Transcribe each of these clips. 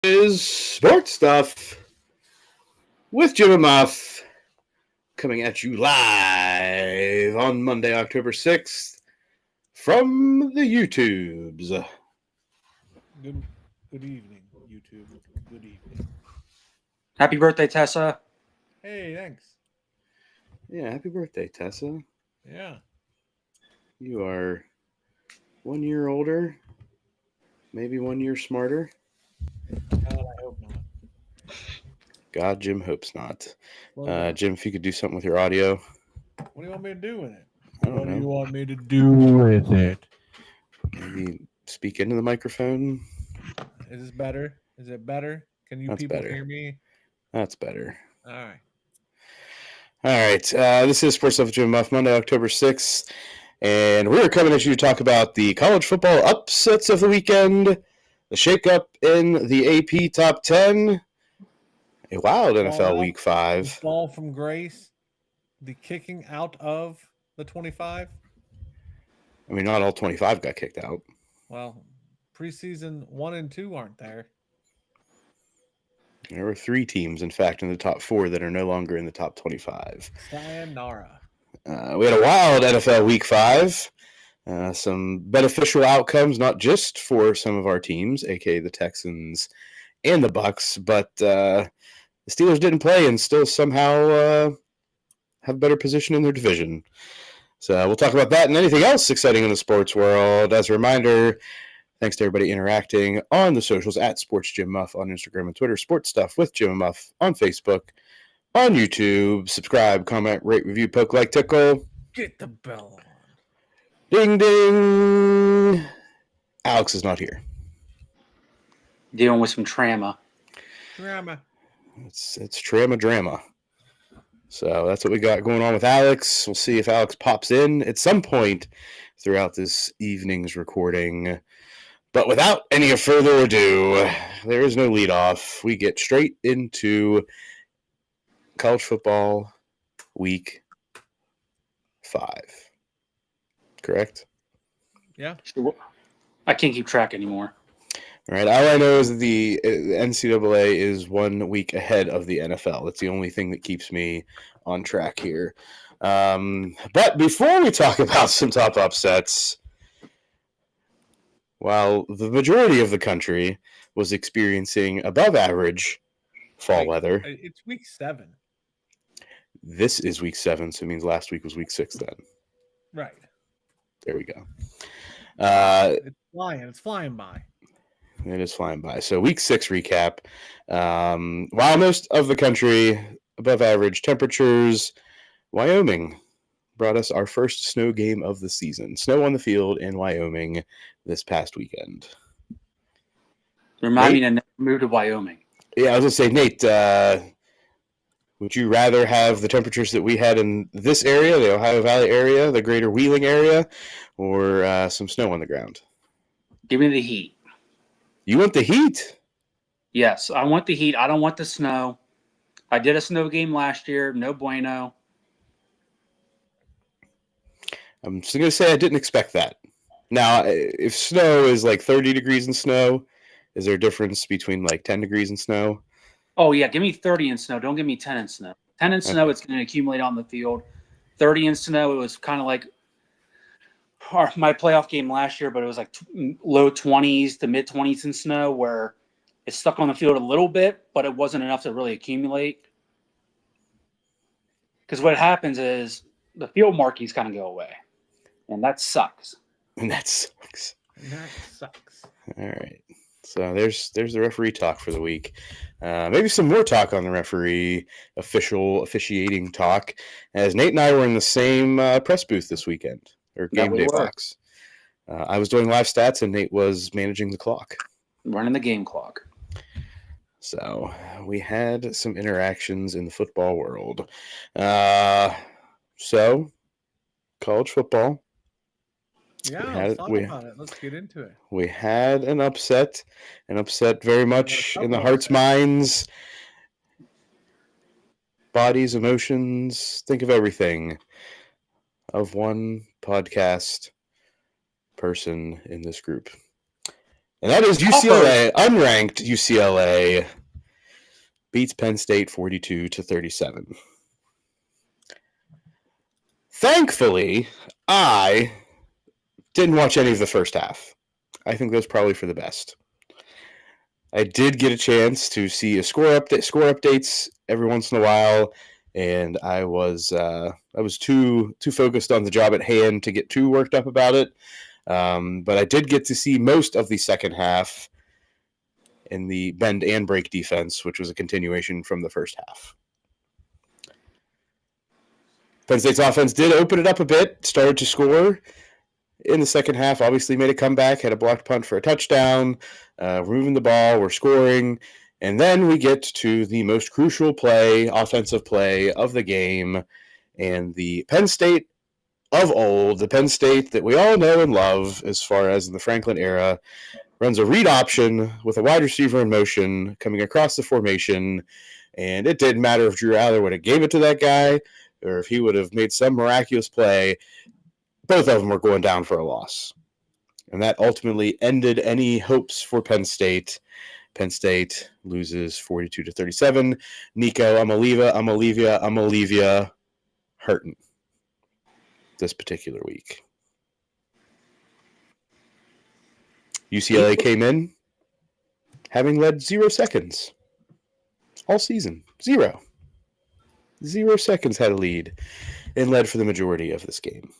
Is Sports Stuff with Jim and Muff coming at you live on Monday, October 6th from the YouTubes. Good evening, YouTube. Good evening. Happy birthday, Tessa. Hey, thanks. Yeah, happy birthday, Tessa. Yeah. You are 1 year older, maybe 1 year smarter. God, I hope not. God, Jim hopes not. Well, Jim, if you could do something with your audio. what do you want me to do with it? I don't What know. do you want me to do with it? Maybe speak into the microphone. Is this better? Is it better? Can you That's people better. hear me? That's better. All right. All right. This is Sports Stuff with Jim and Muff, Monday, October 6th. And we're coming at you to talk about the college football upsets of the weekend, the shakeup in the AP Top 10, a wild NFL Week 5. The fall from grace, the kicking out of the 25. I mean, not all 25 got kicked out. Well, preseason 1 and 2 aren't there. There were 3 teams, in fact, in the top 4 that are no longer in the top 25. Sayonara. We had a wild NFL Week 5. Some beneficial outcomes, not just for some of our teams, aka the Texans and the Bucks, but the Steelers didn't play and still somehow have a better position in their division. So we'll talk about that and anything else exciting in the sports world. As a reminder, thanks to everybody interacting on the socials at Sports Jim Muff on Instagram and Twitter, Sports Stuff with Jim and Muff on Facebook, on YouTube. Subscribe, comment, rate, review, poke, like, tickle. Get the bell on. Ding, ding. Alex is not here. Dealing with some trauma. Drama. It's trauma drama. So that's what we got going on with Alex. We'll see if Alex pops in at some point throughout this evening's recording. But without any further ado, there is no lead off. We get straight into college football week 5. Correct? Yeah. I can't keep track anymore. All right. All I know is that the NCAA is 1 week ahead of the NFL. That's the only thing that keeps me on track here. But before we talk about some top upsets, while the majority of the country was experiencing above average fall weather, It's week 7. this is week 7, so it means last week was week 6 then. Right. There we go. It's flying by. It is flying by. So week 6 recap. While most of the country above average temperatures, Wyoming brought us our first snow game of the season. Snow on the field in Wyoming this past weekend. Remind me to never move to Wyoming. Yeah, I was going to say, Nate, would you rather have the temperatures that we had in this area, the Ohio Valley area, the greater Wheeling area, or some snow on the ground? Give me the heat. You want the heat? Yes, I want the heat. I don't want the snow. I did a snow game last year. No bueno. I'm just going to say I didn't expect that. Now, if snow is like 30 degrees in snow, is there a difference between like 10 degrees in snow? Oh, yeah. Give me 30 in snow. Don't give me 10 in snow. 10 in snow, it's going to accumulate on the field. 30 in snow, it was kind of like my playoff game last year, but it was like low 20s to mid 20s in snow where it stuck on the field a little bit, but it wasn't enough to really accumulate. Because what happens is the field markings kind of go away, and that sucks. And that sucks. That sucks. All right. So there's the referee talk for the week. Maybe some more talk on the referee officiating talk, as Nate and I were in the same press booth this weekend, or game day box. I was doing live stats, and Nate was managing the clock. Running the game clock. So we had some interactions in the football world. So college football. Yeah, let's talk about it. Let's get into it. We had an upset very much in the hearts, minds, bodies, emotions, think of everything of one podcast person in this group. And that is UCLA, unranked UCLA beats Penn State 42-37. Thankfully, I didn't watch any of the first half. I think that's probably for the best. I did get a chance to see a score updates every once in a while, and I was too focused on the job at hand to get too worked up about it. But I did get to see most of the second half in the bend and break defense, which was a continuation from the first half. Penn State's offense did open it up a bit, started to score in the second half, obviously made a comeback, had a blocked punt for a touchdown, moving the ball, we're scoring, and then we get to the most crucial play, offensive play of the game, and the Penn State of old, the Penn State that we all know and love as far as in the Franklin era, runs a read option with a wide receiver in motion coming across the formation, and it didn't matter if Drew Aller would have gave it to that guy or if he would have made some miraculous play. Both of them were going down for a loss. And that ultimately ended any hopes for Penn State. Penn State loses 42-37. Nico, I'm going to leave you hurting this particular week. UCLA came in having led 0 seconds all season. 0 seconds had a lead and led for the majority of this game.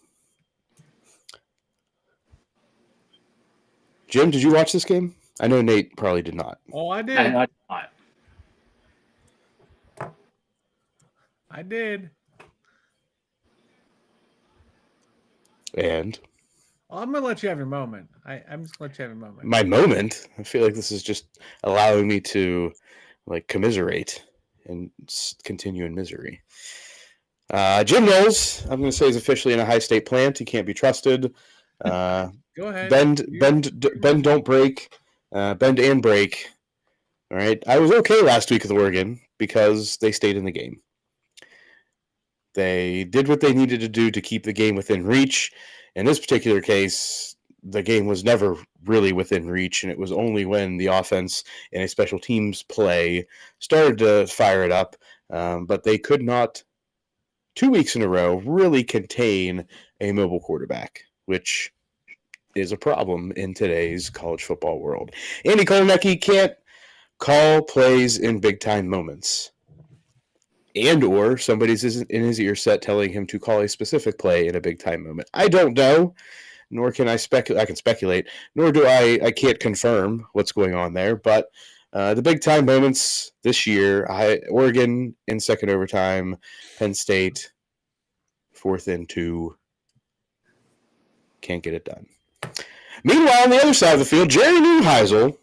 Jim, did you watch this game? I know Nate probably did not. Oh, I did. I did. And? Well, I'm going to let you have your moment. I'm just going to let you have your moment. My moment? I feel like this is just allowing me to commiserate and continue in misery. Jim Knowles, I'm going to say, is officially in a high state plant. He can't be trusted. Go ahead. Bend, don't break. Bend and break. All right. I was okay last week with Oregon because they stayed in the game. They did what they needed to do to keep the game within reach. In this particular case, the game was never really within reach, and it was only when the offense and a special teams play started to fire it up. But they could not, 2 weeks in a row, really contain a mobile quarterback, which is a problem in today's college football world. Andy Kotelnicki can't call plays in big-time moments. And or somebody's in his ear set telling him to call a specific play in a big-time moment. I don't know, nor can I speculate. I can speculate, nor do I can't confirm what's going on there. But the big-time moments this year, Oregon in second overtime, Penn State, 4th and 2, can't get it done. Meanwhile, on the other side of the field, Jerry Neuheisel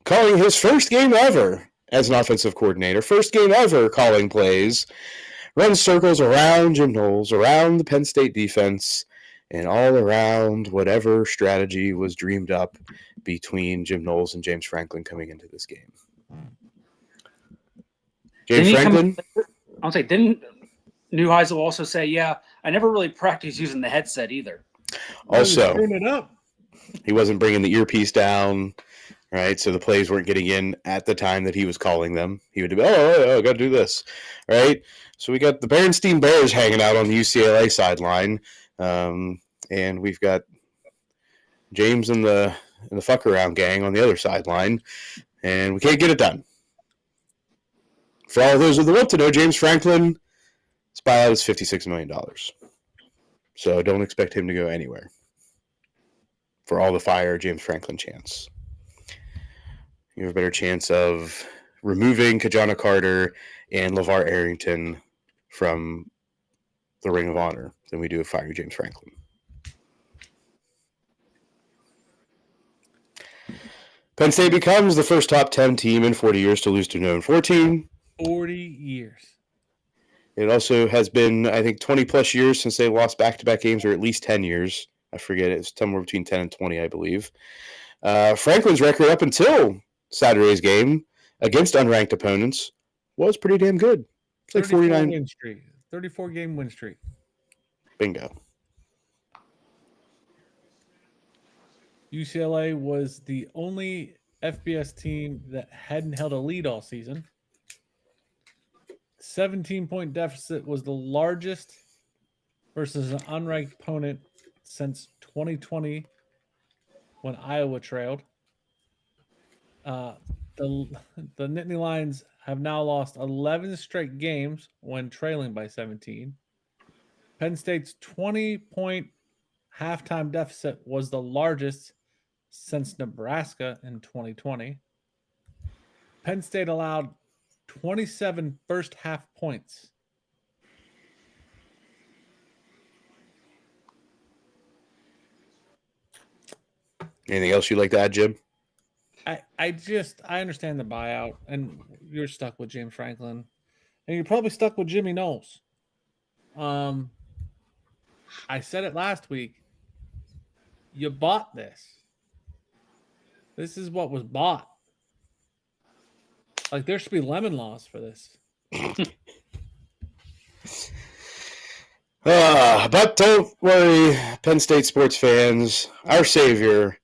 calling his first game ever as an offensive coordinator, first game ever calling plays, runs circles around Jim Knowles, around the Penn State defense, and all around whatever strategy was dreamed up between Jim Knowles and James Franklin coming into this game. James Franklin? I'll say, didn't Neuheisel also say, yeah, I never really practiced using the headset either? Also, it up. He wasn't bringing the earpiece down, right? So the plays weren't getting in at the time that he was calling them. He would be, got to do this, right? So we got the Berenstain Bears hanging out on the UCLA sideline, and we've got James and the fuck around gang on the other sideline, and we can't get it done. For all those who want to know, James Franklin, his buyout is $56 million. So don't expect him to go anywhere. For all the fire James Franklin chance. You have a better chance of removing Kajana Carter and LeVar Arrington from the Ring of Honor than we do of firing James Franklin. Penn State becomes the first top 10 team in 40 years to lose to no 14. 40 years. It also has been, I think, 20-plus years since they lost back-to-back games, or at least 10 years. I forget. It's somewhere between 10 and 20, I believe. Franklin's record up until Saturday's game against unranked opponents was pretty damn good. It's like 49 win streak. 34-game win streak. Bingo. UCLA was the only FBS team that hadn't held a lead all season. 17-point deficit was the largest versus an unranked opponent since 2020 when Iowa trailed. The Nittany Lions have now lost 11 straight games when trailing by 17. Penn State's 20-point halftime deficit was the largest since Nebraska in 2020. Penn State allowed 27 first half points. Anything else you'd like to add, Jim? I understand the buyout, and you're stuck with James Franklin, and you're probably stuck with Jimmy Knowles. I said it last week. You bought this. This is what was bought. Like, there should be lemon laws for this. But don't worry, Penn State sports fans. Our savior,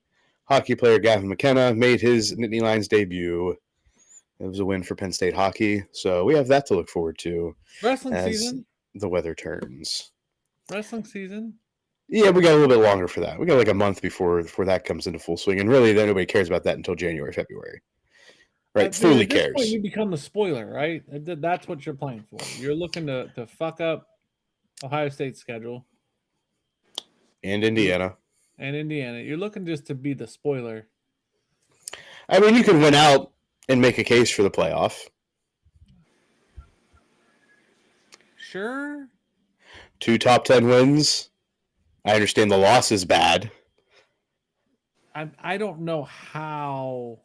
hockey player Gavin McKenna, made his Nittany Lions debut. It was a win for Penn State hockey, so we have that to look forward to Wrestling as season. the weather turns. Wrestling season. Yeah, we got a little bit longer for that. We got like a month before that comes into full swing, and really, then nobody cares about that until January, February. Right? Fully at this cares. point, you become the spoiler, right? That's what you're playing for. You're looking to fuck up Ohio State's schedule And Indiana. and Indiana. You're looking just to be the spoiler. I mean, you can win out and make a case for the playoff. Sure. 2 top 10 wins. I understand the loss is bad. I don't know how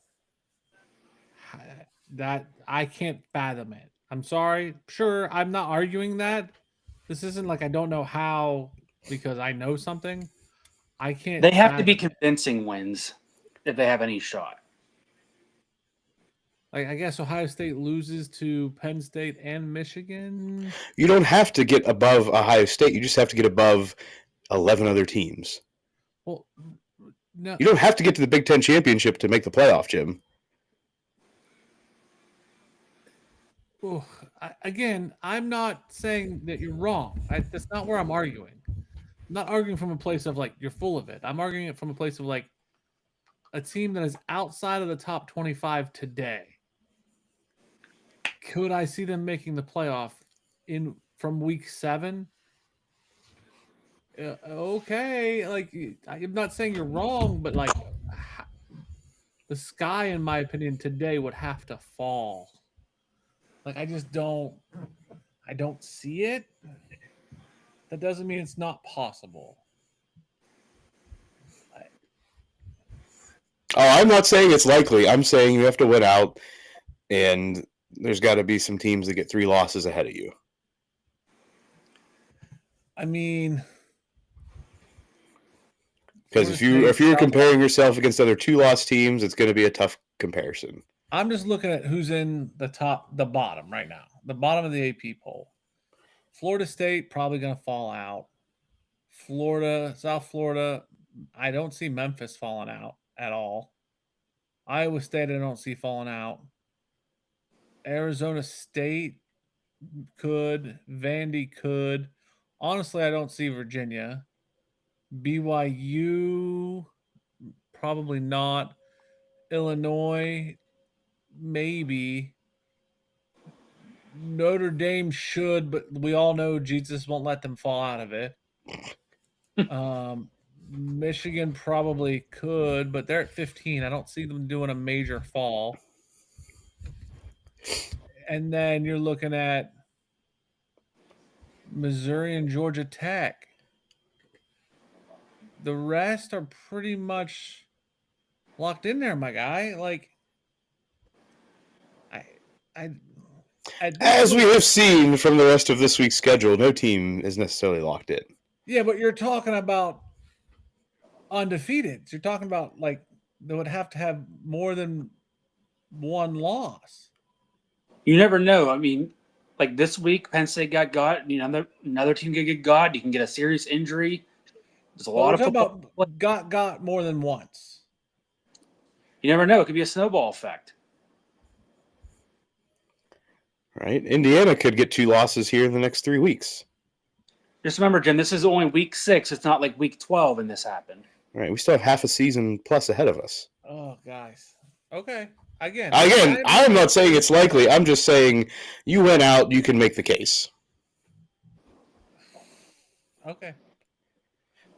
that I can't fathom it. I'm sorry. Sure, I'm not arguing that. This isn't like I don't know how because I know something. I can't. They have to be fathom it. convincing wins if they have any shot. Like, I guess Ohio State loses to Penn State and Michigan. You don't have to get above Ohio State. You just have to get above 11 other teams. Well, no. You don't have to get to the Big Ten championship to make the playoff, Jim. Ooh, again, I'm not saying that you're wrong. That's not where I'm arguing. I'm not arguing from a place of like you're full of it. I'm arguing it from a place of like a team that is outside of the top 25 today. Could I see them making the playoff from week 7? Okay, like I'm not saying you're wrong, but like the sky, in my opinion, today would have to fall. Like I don't see it. That doesn't mean it's not possible. I'm not saying it's likely. I'm saying you have to win out, and there's got to be some teams that get 3 losses ahead of you. I mean, because if you're comparing yourself against other 2-loss teams, it's going to be a tough comparison. I'm just looking at who's in the bottom right now, the bottom of the AP poll. Florida State probably going to fall out. South Florida, I don't see Memphis falling out at all. Iowa State, I don't see falling out. Arizona State could. Vandy could. Honestly, I don't see Virginia. BYU, probably not. Illinois, maybe. Notre Dame should, but we all know Jesus won't let them fall out of it. Michigan probably could, but they're at 15. I don't see them doing a major fall. And then you're looking at Missouri and Georgia Tech. The rest are pretty much locked in there, my guy. Like, as we have seen from the rest of this week's schedule, no team is necessarily locked in. Yeah, but you're talking about undefeated. You're talking about like they would have to have more than one loss. You never know. I mean, like this week, Penn State got. You know, another team could get got. You can get a serious injury. There's a Well, lot we're of talking football. about got more than once. You never know. It could be a snowball effect. Right? Indiana could get 2 losses here in the next 3 weeks. Just remember, Jim, this is only week 6. It's not like week 12 and this happened. Right? We still have half a season plus ahead of us. Oh, guys. Okay. Again, I'm not saying it's likely. I'm just saying you went out, you can make the case. Okay.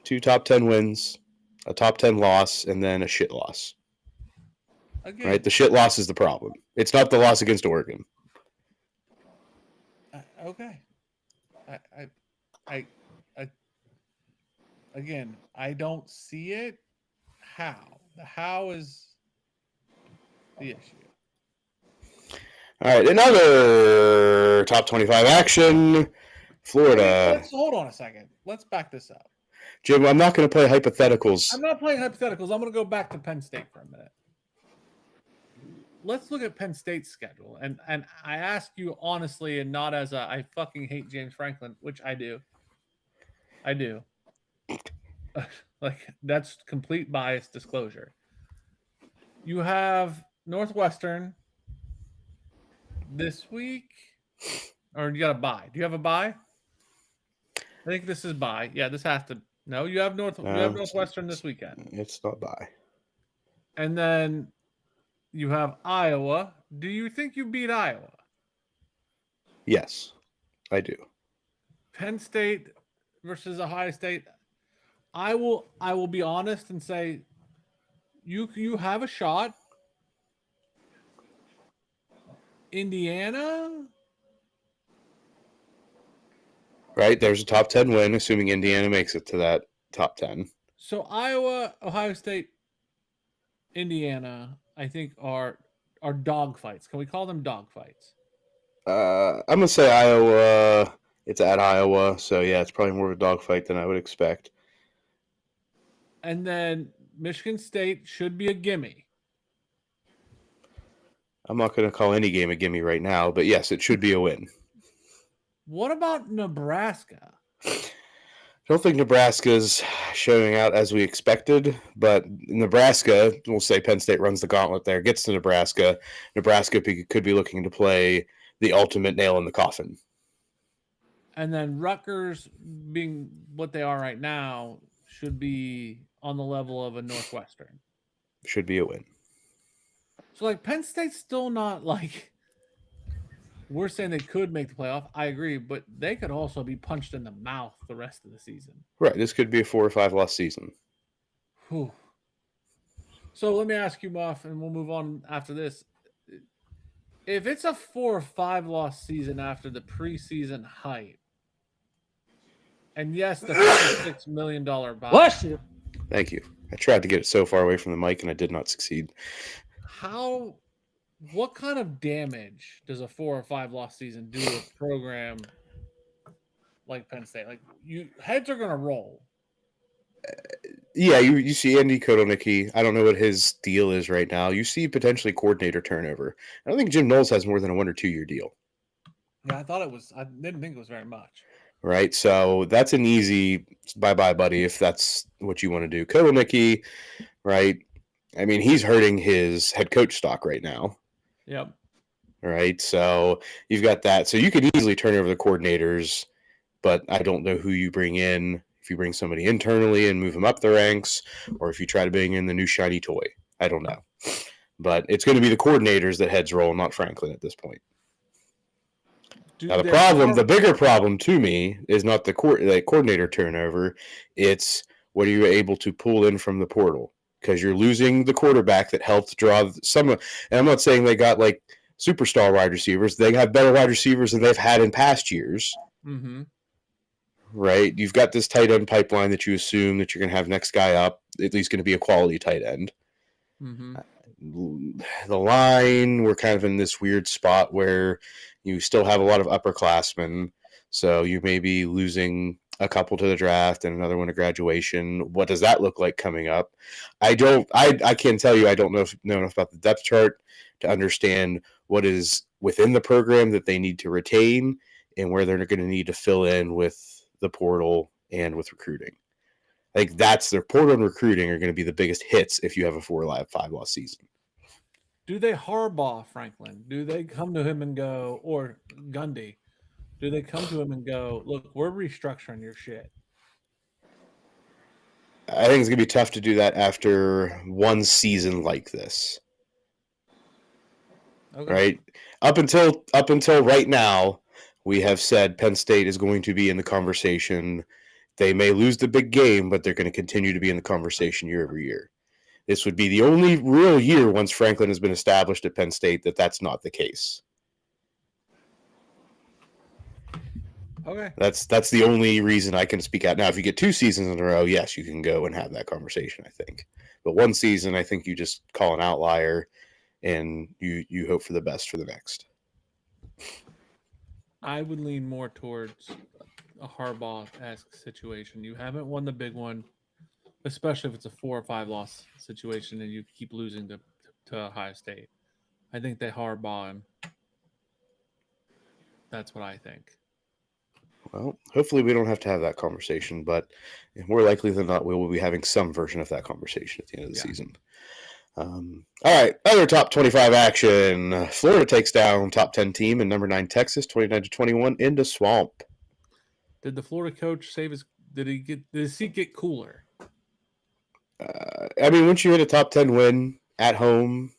2 top 10 wins, a top 10 loss, and then a shit loss. Again, Right? The shit loss is the problem. It's not the loss against Oregon. okay. I again, I don't see it. How? The how is the issue. All right, another top 25 action. Florida. Let's hold on a second. Let's back this up. Jim, I'm not going to play hypotheticals. I'm not playing hypotheticals. I'm going to go back to Penn State for a minute. Let's look at Penn State's schedule. And I ask you honestly and not as I fucking hate James Franklin, which I do. I do. Like, that's complete bias disclosure. You have Northwestern this week, or you got a bye. Do you have a bye? I think this is bye. Yeah, this has to. No, you have Northwestern this weekend. It's not bye. And then you have Iowa. Do you think you beat Iowa? Yes, I do. Penn State versus Ohio State. I will be honest and say you have a shot. Indiana? Right? There's a top 10 win, assuming Indiana makes it to that top 10. So Iowa, Ohio State, Indiana, I think are dog fights. Can we call them dog fights? I'm going to say Iowa. It's at Iowa, so yeah, it's probably more of a dogfight than I would expect. And then Michigan State should be a gimme. I'm not going to call any game a gimme right now, but yes, it should be a win. What about Nebraska? I don't think Nebraska's showing out as we expected, but Nebraska, we'll say Penn State runs the gauntlet there, gets to Nebraska. Nebraska could be looking to play the ultimate nail in the coffin. And then Rutgers, being what they are right now, should be on the level of a Northwestern. Should be a win. So, like, Penn State's still not like we're saying they could make the playoff. I agree, but they could also be punched in the mouth the rest of the season. Right. This could be a 4 or 5 loss season. Whew. So let me ask you, Muff, and we'll move on after this. If it's a 4 or 5 loss season after the preseason hype, and yes, the $56 million buy. Bless you. Thank you. I tried to get it so far away from the mic, and I did not succeed. What kind of damage does a 4 or 5 loss season do to a program like Penn State? Like, heads are going to roll. Yeah, you see Andy Kotelnicki. I don't know what his deal is right now. You see potentially coordinator turnover. I don't think Jim Knowles has more than a 1 or 2 year deal. Yeah, I didn't think it was very much. Right, so that's an easy bye-bye, buddy, if that's what you want to do. Kotelnicki, right, I mean, he's hurting his head coach stock right now. Yep. Right, so you've got that. So you could easily turn over the coordinators, but I don't know who you bring in. If you bring somebody internally and move them up the ranks, or if you try to bring in the new shiny toy. I don't know. But it's going to be the coordinators that heads roll, not Franklin at this point. Now, the bigger problem to me is not the coordinator turnover. It's what are you able to pull in from the portal? Because you're losing the quarterback that helped draw some. And I'm not saying they got like superstar wide receivers. They have better wide receivers than they've had in past years. Mm-hmm. Right? You've got this tight end pipeline that you assume that you're going to have next guy up, at least going to be a quality tight end. Mm-hmm. The line, we're kind of in this weird spot where you still have a lot of upperclassmen, so you may be losing a couple to the draft and another one to graduation. What does that look like coming up? I can't tell you. I don't know enough about the depth chart to understand what is within the program that they need to retain and where they're going to need to fill in with the portal and with recruiting. Like that's their portal and recruiting are going to be the biggest hits if you have a 5-loss season. Do they Harbaugh Franklin? Do they come to him and go, or Gundy? Do they come to him and go, look, we're restructuring your shit? I think it's going to be tough to do that after one season like this. Okay. Right? Up until right now, we have said Penn State is going to be in the conversation. They may lose the big game, but they're going to continue to be in the conversation year over year. This would be the only real year once Franklin has been established at Penn State that's not the case. Okay. That's the only reason I can speak out. Now, if you get 2 seasons in a row, yes, you can go and have that conversation, I think. But one season, I think you just call an outlier and you hope for the best for the next. I would lean more towards a Harbaugh-esque situation. You haven't won the big one, especially if it's a 4 or 5 loss situation and you keep losing to Ohio State. I think they Harbaugh him. That's what I think. Well, hopefully we don't have to have that conversation, but more likely than not, we will be having some version of that conversation at the end of the season. All right, other top 25 action. Florida takes down top 10 team and number 9 Texas, 29-21 into Swamp. Did the Florida coach save his? Did his seat get cooler? I mean, once you hit a top 10 win at home,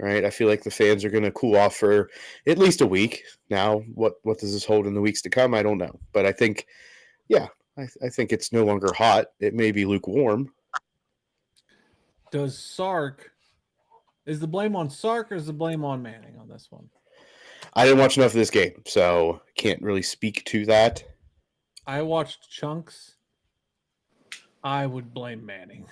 right? I feel like the fans are going to cool off for at least a week. Now, what does this hold in the weeks to come? I don't know, but I think, yeah, I think it's no longer hot. It may be lukewarm. Does Sark? Is the blame on Sark or is the blame on Manning on this one? I didn't watch enough of this game, so can't really speak to that. I watched chunks. I would blame Manning.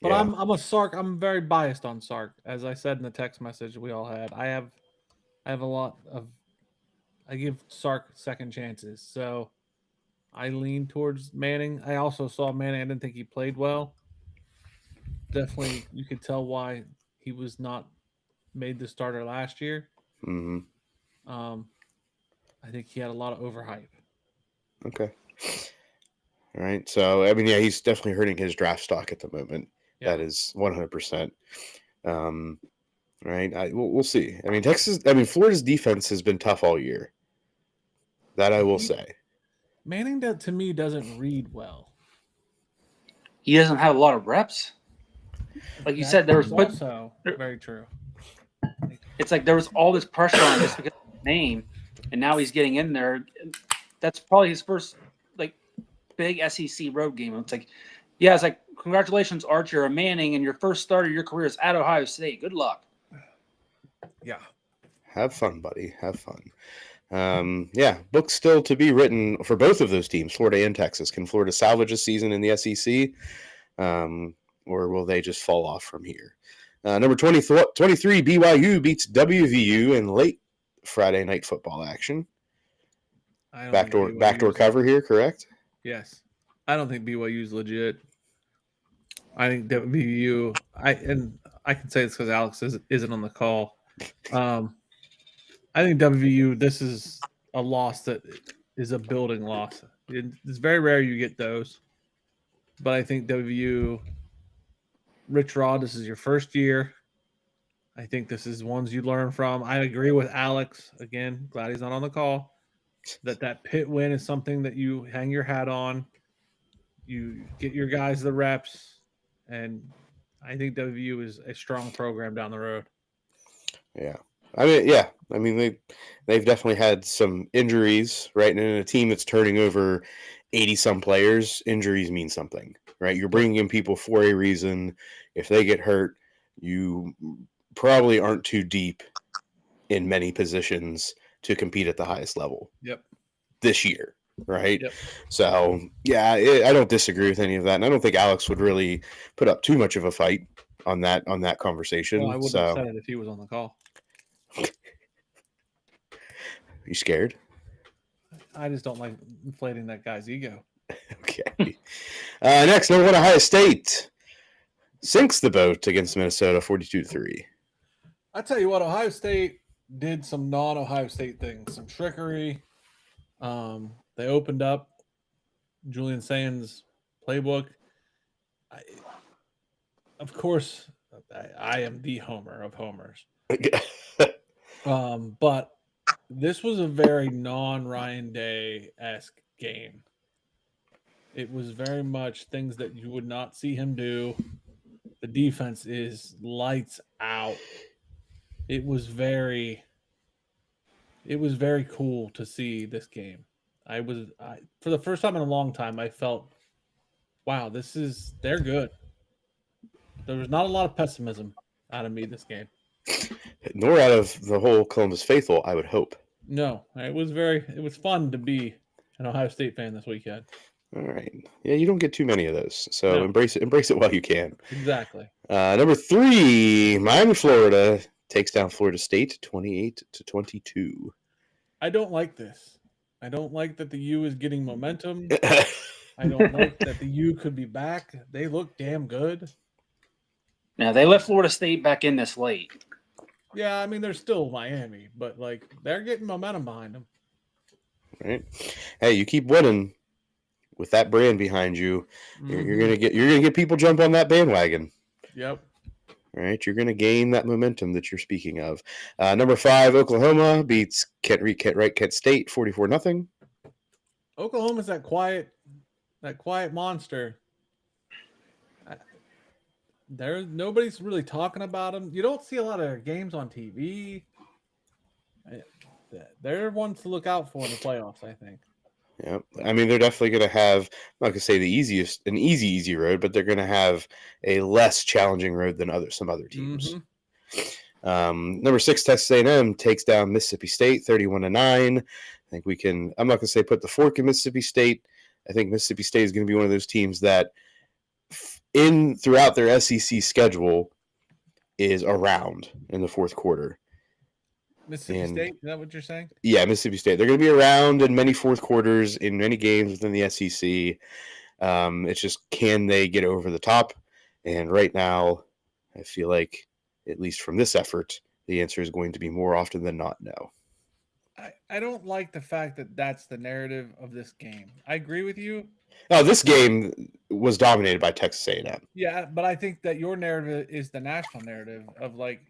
But Yeah. I'm a Sark. I'm very biased on Sark. As I said in the text message we all had, I have a lot of. I give Sark second chances, so I lean towards Manning. I also saw Manning. I didn't think he played well. Definitely, you could tell why he was not made the starter last year. Mm-hmm. I think he had a lot of overhype. Okay. All right. So, I mean, yeah, he's definitely hurting his draft stock at the moment. Yeah. That is 100%. Right. We'll see. I mean, Florida's defense has been tough all year. That I will say. Manning, to me, doesn't read well. He doesn't have a lot of reps. Like you said, there was also very true. It's like there was all this pressure on him just because of his name, and now he's getting in there. That's probably his first big SEC road game. It's like, yeah, it's like, congratulations, Archer or Manning, and your first start of your career is at Ohio State. Good luck. Yeah. Have fun, buddy. Have fun. Yeah, books still to be written for both of those teams, Florida and Texas. Can Florida salvage a season in the SEC, or will they just fall off from here? Number 23, BYU beats WVU in late Friday night football action. Backdoor cover here, correct? Yes. I don't think BYU is legit. I think WVU. I can say this because Alex isn't on the call. I think WVU. This is a loss that is a building loss. It's very rare you get those, but I think WVU. Rich Rod, this is your first year. I think this is ones you learn from. I agree with Alex. Again, glad he's not on the call. That Pitt win is something that you hang your hat on. You get your guys the reps, and I think WVU is a strong program down the road. Yeah. I mean, they've definitely had some injuries, right? And in a team that's turning over 80-some players, injuries mean something, right? You're bringing in people for a reason. If they get hurt, you probably aren't too deep in many positions to compete at the highest level. Yep. This year, right? Yep. So, yeah, I don't disagree with any of that, and I don't think Alex would really put up too much of a fight on that conversation. Well, I wouldn't have said it if he was on the call. You scared? I just don't like inflating that guy's ego. Okay. Next, number 1, Ohio State sinks the boat against Minnesota 42-3. I tell you what, Ohio State did some non-Ohio State things, some trickery. They opened up Julian Sands' playbook. Of course, I am the homer of homers. But this was a very non-Ryan Day-esque game. It was very much things that you would not see him do. The defense is lights out. It was very cool to see this game. For the first time in a long time, I felt, wow, they're good. There was not a lot of pessimism out of me this game. Nor out of the whole Columbus faithful, I would hope. No, it was fun to be an Ohio State fan this weekend. All right. Yeah, you don't get too many of those. So No. embrace it while you can. Exactly. Number 3, Miami, Florida takes down Florida State 28-22. I don't like this. I don't like that the U is getting momentum. I don't like that the U could be back. They look damn good. Now, they let Florida State back in this late. Yeah, I mean, they're still Miami, but, like, they're getting momentum behind them. Right. Hey, you keep winning with that brand behind you. You're gonna get people jump on that bandwagon. Yep. Right. You're gonna gain that momentum that you're speaking of. Number 5, Oklahoma beats Kent State 44-0. Oklahoma's that quiet monster. Nobody's really talking about them. You don't see a lot of games on TV. They're ones to look out for in the playoffs, I think. Yeah, I mean, they're definitely going to have, I'm not going to say an easy road, but they're going to have a less challenging road than some other teams. Number 6, Texas A&M takes down Mississippi State 31-9. I think I'm not going to say put the fork in Mississippi State. I think Mississippi State is going to be one of those teams that throughout their SEC schedule is around in the fourth quarter. Mississippi State, is that what you're saying? Yeah, Mississippi State. They're going to be around in many fourth quarters in many games within the SEC. It's just, can they get over the top? And right now, I feel like, at least from this effort, the answer is going to be more often than not no. I don't like the fact that that's the narrative of this game. I agree with you. Oh, this game was dominated by Texas A&M. Yeah, but I think that your narrative is the national narrative of, like,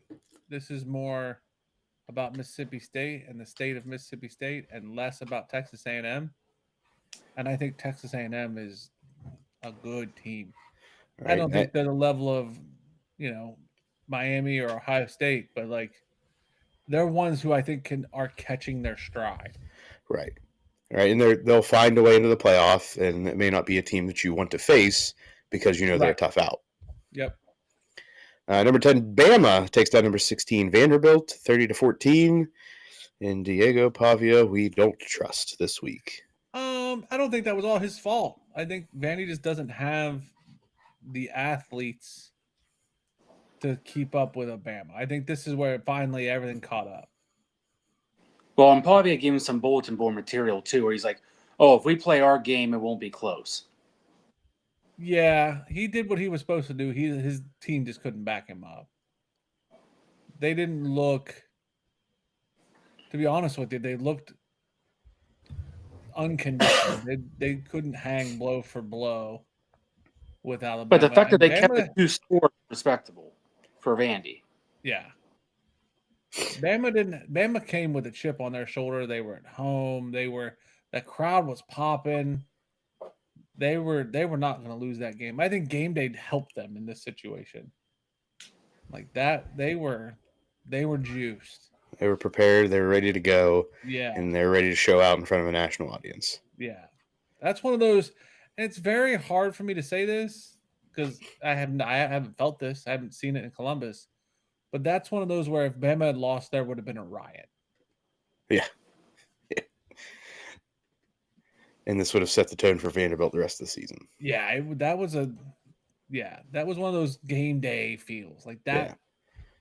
this is more about Mississippi State and the state of Mississippi State and less about Texas A&M. And I think Texas A&M is a good team. Right. I don't think they're the level of, Miami or Ohio State, but, like, they're ones who I think are catching their stride. Right. Right, and they'll find a way into the playoff, and it may not be a team that you want to face because they're tough out. Yep. Number 10, Bama takes down number 16, Vanderbilt, 30-14. And Diego Pavia, we don't trust this week. I don't think that was all his fault. I think Vandy just doesn't have the athletes to keep up with Bama. I think this is where finally everything caught up. Well, and Pavia gave him some bulletin board material, too, where he's like, oh, if we play our game, it won't be close. Yeah, he did what he was supposed to do. His team just couldn't back him up. They didn't look, to be honest with you, they looked unconditioned. They couldn't hang blow for blow with Alabama. But the fact that they kept the 2 scores respectable for Vandy. Yeah. Bama came with a chip on their shoulder. They were at home. The crowd was popping. They were not going to lose that game. I think game day helped them in this situation. Like that, they were juiced. They were prepared. They were ready to go. Yeah, and they're ready to show out in front of a national audience. Yeah, that's one of those. And it's very hard for me to say this because I haven't felt this. I haven't seen it in Columbus. But that's one of those where if Bama had lost, there would have been a riot. Yeah. And this would have set the tone for Vanderbilt the rest of the season. Yeah, that was one of those game day feels like that. Yeah.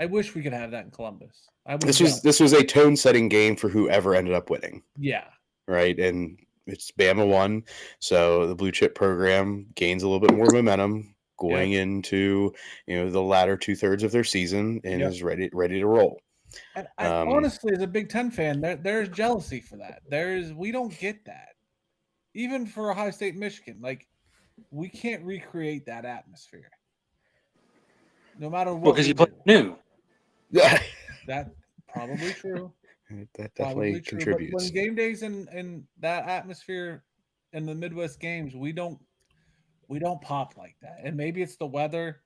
I wish we could have that in Columbus. This was a tone-setting game for whoever ended up winning. Yeah. Right, and it's Bama won, so the blue chip program gains a little bit more momentum going into the latter 2/3 of their season and is ready to roll. I honestly, as a Big Ten fan, there's jealousy for that. We don't get that, even for Ohio State, Michigan. Like we can't recreate that atmosphere. No matter Well, what because we you play do. new. that That probably true. definitely Probably true. But contributes. when game days in that atmosphere in the Midwest games, we don't pop like that. And maybe it's the weather.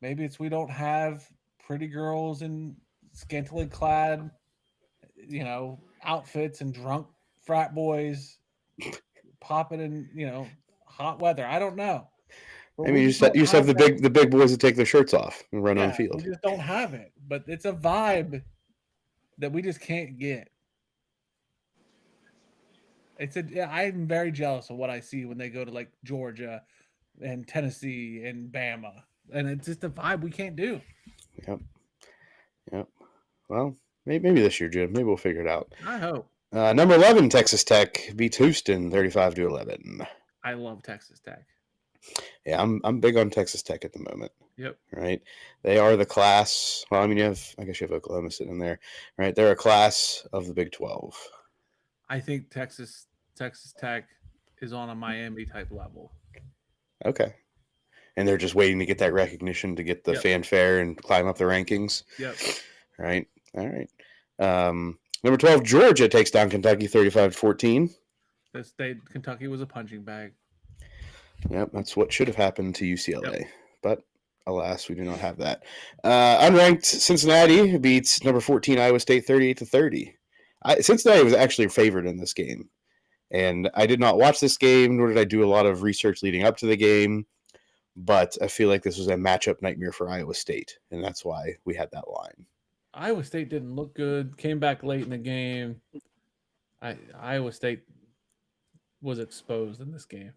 Maybe it's we don't have pretty girls in scantily clad, outfits and drunk frat boys popping in, hot weather. I don't know. But I we mean, just don't you just have have the that. big boys that take their shirts off and run on Yeah, we field. just don't have it. But it's a vibe that we just can't get. I'm very jealous of what I see when they go to like Georgia and Tennessee and Bama. And it's just a vibe we can't do. Yep. Yep. Well, maybe this year, Jim. Maybe we'll figure it out. I hope. Number 11, Texas Tech beats Houston 35-11. I love Texas Tech. Yeah, I'm big on Texas Tech at the moment. Yep. Right, they are the class. Well, I mean, I guess you have Oklahoma sitting in there, right? They're a class of the Big 12. I think Texas Tech is on a Miami type level. Okay, and they're just waiting to get that recognition to get the fanfare and climb up the rankings. Yep. Right. All right. Number 12, Georgia takes down Kentucky 35-14. Kentucky was a punching bag. Yep, that's what should have happened to UCLA, but alas, we do not have that. Unranked Cincinnati beats number 14 Iowa State 38-30. Cincinnati was actually favored in this game, and I did not watch this game, nor did I do a lot of research leading up to the game, but I feel like this was a matchup nightmare for Iowa State, and that's why we had that line. Iowa State didn't look good, came back late in the game. Iowa State was exposed in this game.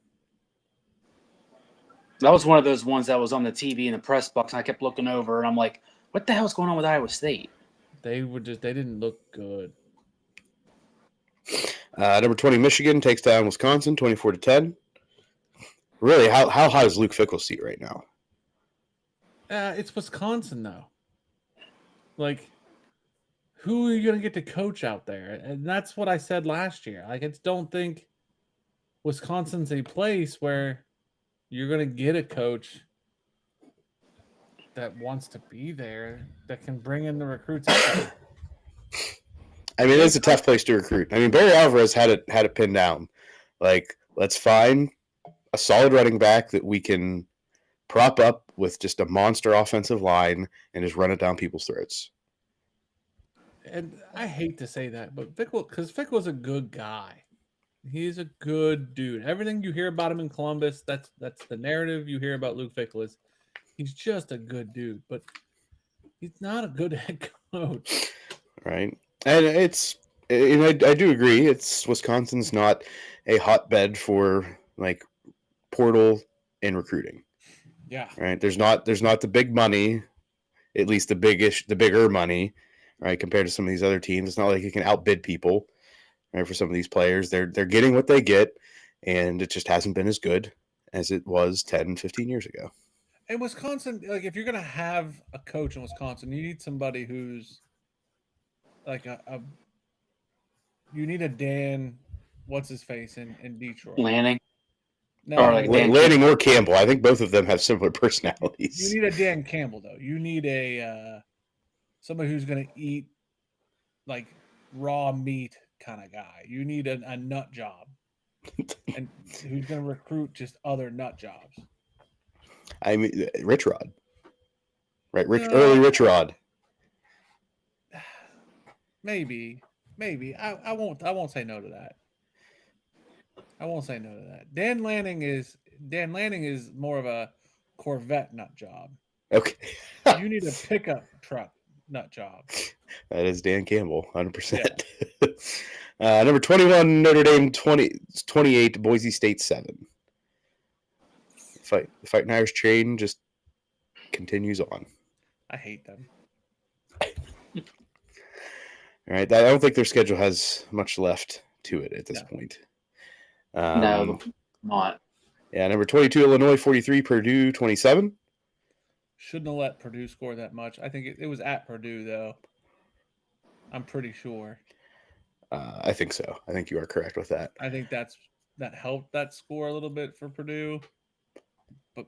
That was one of those ones that was on the TV in the press box, and I kept looking over, and I'm like, what the hell's going on with Iowa State? They didn't look good. Number 20, Michigan takes down Wisconsin 24-10. Really, how high is Luke Fickell's seat right now? It's Wisconsin, though. Like, who are you going to get to coach out there? And that's what I said last year. Like, I just don't think Wisconsin's a place where you're going to get a coach that wants to be there, that can bring in the recruits. I mean, it's a tough place to recruit. I mean, Barry Alvarez had it pinned down. Like, let's find a solid running back that we can prop up with just a monster offensive line and just run it down people's throats. And I hate to say that, but Fickell's a good guy. He's a good dude. Everything you hear about him in Columbus, that's the narrative you hear about Luke Fickell is he's just a good dude, but he's not a good head coach. Right. And I do agree. It's Wisconsin's not a hotbed for like portal and recruiting. Yeah. Right. There's not the big money, at least the bigger money, right? Compared to some of these other teams. It's not like you can outbid people, right? For some of these players, they're getting what they get, and it just hasn't been as good as it was 10, 15 years ago. And Wisconsin, like if you're gonna have a coach in Wisconsin, you need somebody who's like you need a Dan, what's his face in Detroit? Lanning. No, Or like Dan Lanning or Campbell. I think both of them have similar personalities. You need a Dan Campbell though. You need a somebody who's gonna eat like raw meat kind of guy. You need a nut job, and who's gonna recruit just other nut jobs. I mean, Rich Rod, right? Early Rich Rod. Maybe. I won't say no to that. I won't say no to that. Dan Lanning is more of a Corvette nut job. Okay. You need a pickup truck nut job. That is Dan Campbell, 100%. Yeah. Number 21, Notre Dame 28, Boise State 7. The Fighting Irish train just continues on. I hate them. All right. I don't think their schedule has much left to it at this point. No, not. Yeah, number 22, Illinois 43, Purdue 27. Shouldn't have let Purdue score that much. I think it was at Purdue, though. I'm pretty sure. I think so. I think you are correct with that. I think that helped that score a little bit for Purdue. but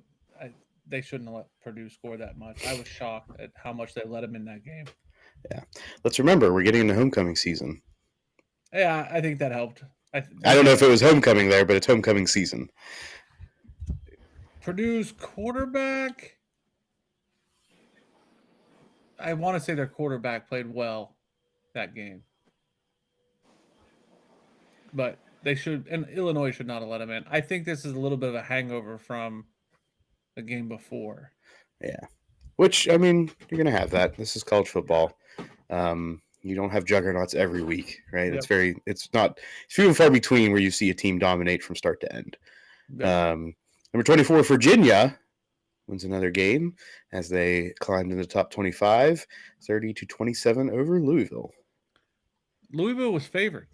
they shouldn't have let Purdue score that much. I was shocked at how much they let them in that game. Yeah. Let's remember, we're getting into homecoming season. Yeah, I think that helped. I don't know if it was homecoming there, but it's homecoming season. Purdue's quarterback, I want to say their quarterback played well that game. But they should, and Illinois should not have let him in. I think this is a little bit of a hangover from the game before. Yeah. Which, I mean, you're going to have that. This is college football. You don't have juggernauts every week, right? Yep. It's few and far between where you see a team dominate from start to end. Yep. Number 24, Virginia wins another game as they climbed into the top 25, 30-27 over Louisville. Louisville was favored.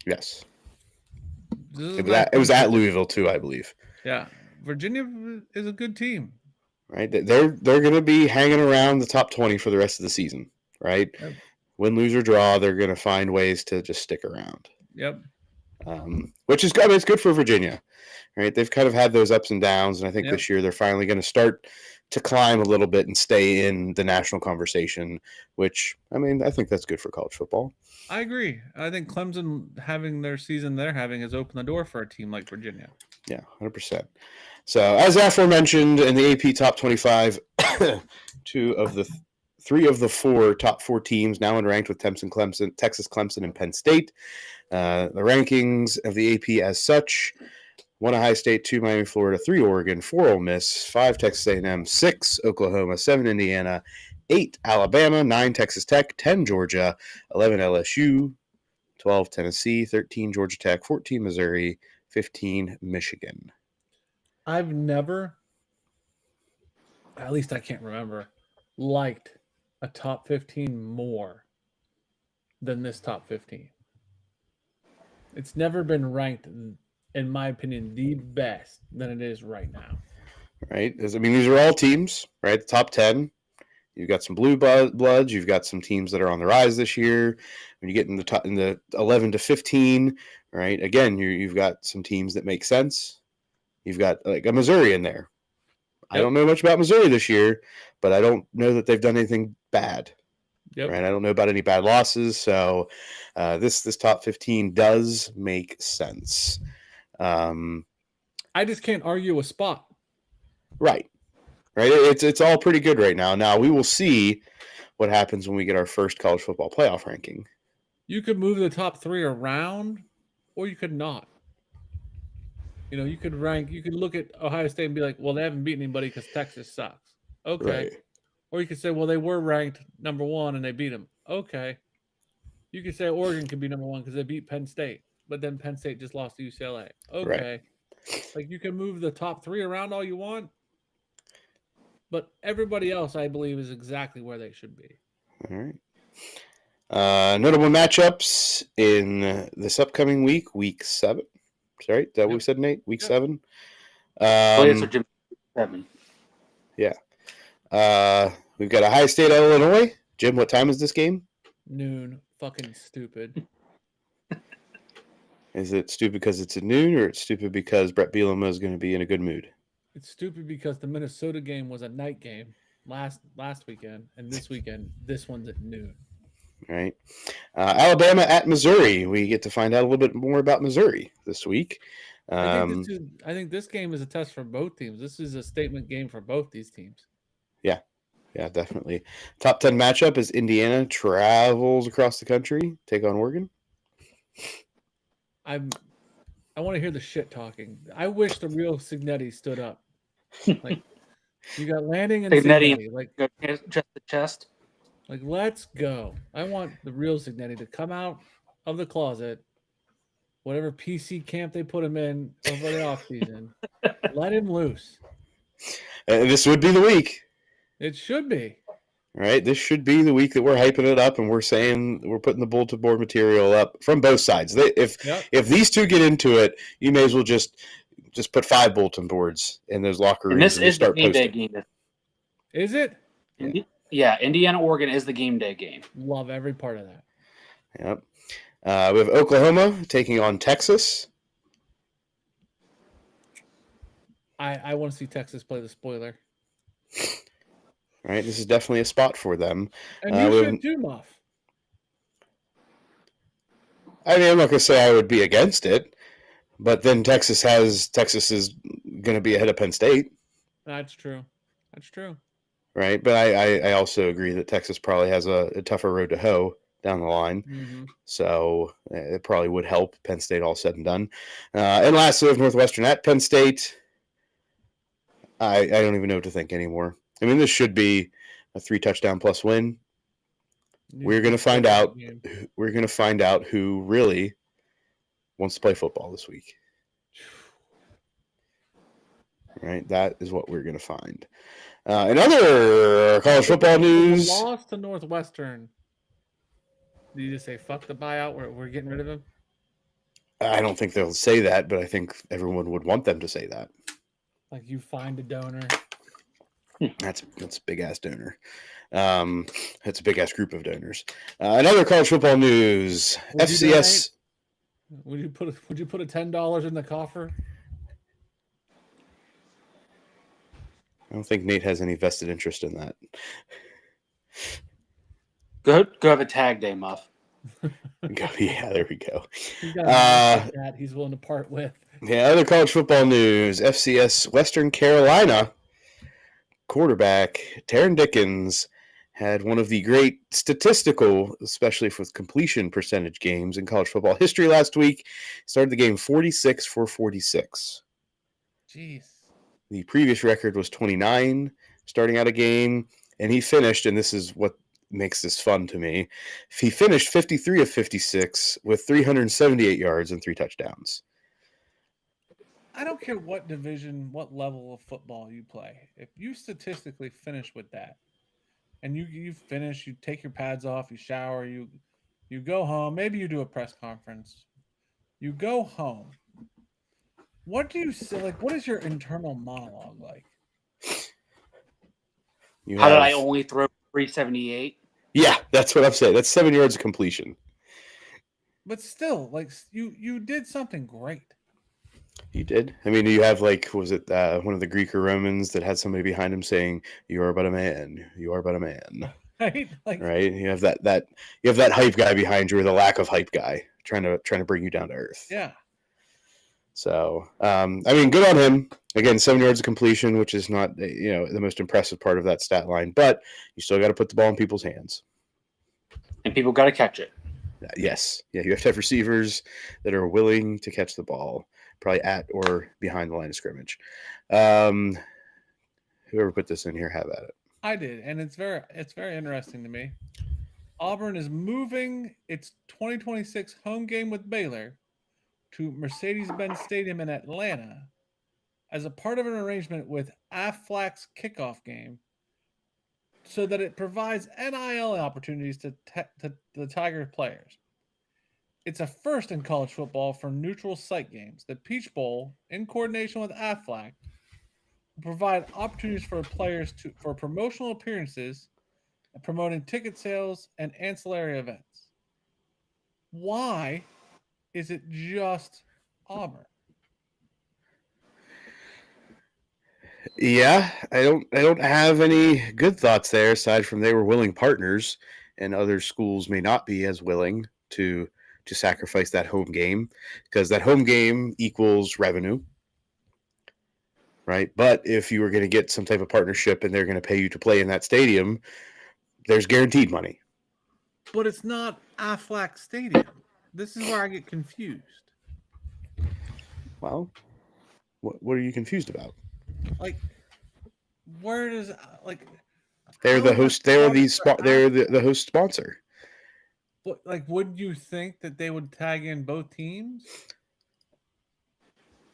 Yes. It was at Louisville too, I believe. Yeah. Virginia is a good team. Right? They're going to be hanging around the top 20 for the rest of the season, right? Yep. Win, lose, or draw, they're going to find ways to just stick around. Yep. Which is good. I mean, it's good for Virginia, right? They've kind of had those ups and downs, and I think Yep. this year they're finally going to start to climb a little bit and stay in the national conversation, which, I mean, I think that's good for college football. I agree. I think Clemson having their season they're having has opened the door for a team like Virginia. Yeah, 100%. So, as aforementioned, in the AP Top 25, three of the four top four teams now unranked with Texas, Clemson, and Penn State. The rankings of the AP as such: 1 Ohio State, 2 Miami, Florida, 3 Oregon, 4 Ole Miss, 5 Texas A&M, 6 Oklahoma, 7 Indiana, 8 Alabama, 9 Texas Tech, 10 Georgia, 11 LSU, 12 Tennessee, 13 Georgia Tech, 14 Missouri, 15 Michigan. I've never, at least I can't remember, liked a top 15 more than this top 15. It's never been ranked, in my opinion, the best than it is right now. Right? I mean, these are all teams, right? The top 10. You've got some blue bloods. You've got some teams that are on the rise this year. When you get in the 11 to 15, right? Again, you've got some teams that make sense. You've got like a Missouri in there. Yep. I don't know much about Missouri this year, but I don't know that they've done anything bad. Yep. Right? I don't know about any bad losses. So this top 15 does make sense. I just can't argue a spot. Right. It's all pretty good right now. Now we will see what happens when we get our first college football playoff ranking. You could move the top 3 around, or you could not. You know, you could look at Ohio State and be like, well, they haven't beaten anybody because Texas sucks. Okay. Right. Or you could say, well, they were ranked number 1 and they beat them. Okay. You could say Oregon could be number 1 because they beat Penn State, but then Penn State just lost to UCLA. Okay. Right. Like, you can move the top 3 around all you want, but everybody else, I believe, is exactly where they should be. All right. Notable matchups in this upcoming week, week 7. Sorry, is that what we said, Nate? Week 7? Jim 7. Yeah. We've got Ohio State at Illinois. Jim, what time is this game? Noon. Fucking stupid. Is it stupid because it's at noon, or it's stupid because Brett Bielema is going to be in a good mood? It's stupid because the Minnesota game was a night game last weekend, and this weekend, this one's at noon. Right. Alabama at Missouri. We get to find out a little bit more about Missouri this week. I think this game is a test for both teams. This is a statement game for both these teams. Yeah, definitely. Top 10 matchup is Indiana travels across the country, take on Oregon. I want to hear the shit talking. I wish the real Signetti stood up. Like, you got Landing and Signetti. Like, just the chest. Like, let's go. I want the real Signetti to come out of the closet, whatever PC camp they put him in over the offseason. Let him loose. This would be the week. It should be. Right? This should be the week that we're hyping it up and we're saying we're putting the bulletin board material up from both sides. If these two get into it, you may as well just put 5 bulletin boards in those locker rooms. And this is the game day game. Is it? Yeah, Indiana, Oregon is the game day game. Love every part of that. Yep. We have Oklahoma taking on Texas. I want to see Texas play the spoiler. Right, this is definitely a spot for them. And you should too, Muff. I mean, I'm not going to say I would be against it, but then Texas is going to be ahead of Penn State. That's true. That's true. Right, but I also agree that Texas probably has a tougher road to hoe down the line. Mm-hmm. So it probably would help Penn State all said and done. And lastly, of Northwestern at Penn State, I don't even know what to think anymore. I mean, this should be a 3-touchdown plus win. We're going to find out. We're going to find out who really wants to play football this week. Right, that is what we're going to find. In other college football news, lost to Northwestern. Do you just say fuck the buyout? We're getting rid of him. I don't think they'll say that, but I think everyone would want them to say that. Like you find a donor. That's a big ass donor. That's a big ass group of donors. Another college football news. FCS. Would you put a $10 in the coffer? I don't think Nate has any vested interest in that. Go have a tag day, Muff. Yeah, there we go. He's got a that he's willing to part with. Yeah, other college football news. FCS Western Carolina quarterback Taron Dickens had one of the great statistical, especially for completion percentage games in college football history last week. Started the game 46 for 46. Jeez. The previous record was 29 starting out a game, and he finished, and this is what makes this fun to me, he finished 53 of 56 with 378 yards and 3 touchdowns. I don't care what division, what level of football you play. If you statistically finish with that, and you finish, you take your pads off, you shower, you go home, maybe you do a press conference, you go home. What do you say? Like, what is your internal monologue like? Did I only throw 378? Yeah, that's what I'm saying. That's 7 yards of completion. But still, like, you did something great. You did. I mean, you have was it one of the Greek or Romans that had somebody behind him saying, "You are but a man. You are but a man." Right. Right. You have that hype guy behind you, or the lack of hype guy trying to bring you down to earth. Yeah. So, I mean, good on him. Again, 7 yards of completion, which is not the most impressive part of that stat line, but you still got to put the ball in people's hands, and people got to catch it. Yes. Yeah, you have to have receivers that are willing to catch the ball, probably at or behind the line of scrimmage. Whoever put this in here, have at it. I did, and it's very interesting to me. Auburn is moving its 2026 home game with Baylor to Mercedes-Benz Stadium in Atlanta as a part of an arrangement with Aflac's kickoff game, so that it provides NIL opportunities to the Tiger players. It's a first in college football for neutral site games. The Peach Bowl, in coordination with Aflac, will provide opportunities for players for promotional appearances and promoting ticket sales and ancillary events. Why is it just Auburn? Yeah, I don't have any good thoughts there, aside from they were willing partners, and other schools may not be as willing to sacrifice that home game, because that home game equals revenue, right? But if you were going to get some type of partnership and they're going to pay you to play in that stadium, there's guaranteed money. But it's not Aflac Stadium. This is where I get confused. Well, what are you confused about? Like, where does they're the host? They're the host sponsor. But would you think that they would tag in both teams?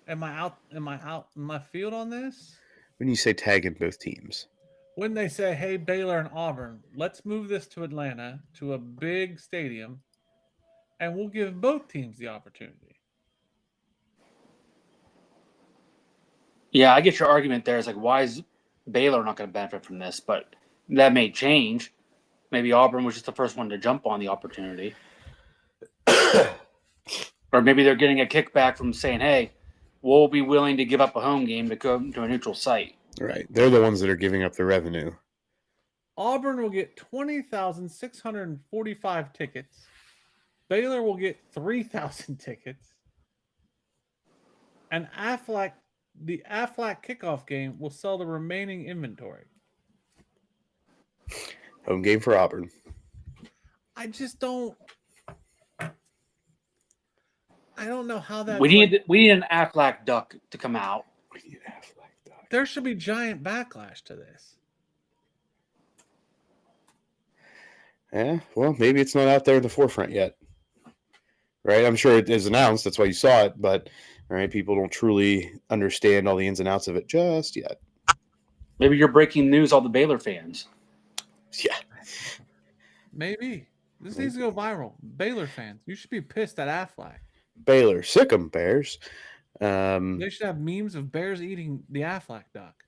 Am I out in my field on this? When you say tag in both teams, when they say, "Hey, Baylor and Auburn, let's move this to Atlanta to a big stadium, and we'll give both teams the opportunity." Yeah, I get your argument there. It's like, why is Baylor not going to benefit from this? But that may change. Maybe Auburn was just the first one to jump on the opportunity. Or maybe they're getting a kickback from saying, hey, will be willing to give up a home game to go to a neutral site. Right. They're the ones that are giving up the revenue. Auburn will get 20,645 tickets. Baylor will get 3,000 tickets. And the Aflac kickoff game will sell the remaining inventory. Home game for Auburn. I just don't. I don't know how that. We need an Aflac duck to come out. There should be giant backlash to this. Yeah, well, maybe it's not out there in the forefront yet. Right? I'm sure it is announced. That's why you saw it. But, right, people don't truly understand all the ins and outs of it just yet. Maybe you're breaking news, all the Baylor fans. Yeah. Maybe. This needs to go viral. Baylor fans, you should be pissed at Aflac. Baylor, sick 'em, Bears. They should have memes of bears eating the Aflac duck.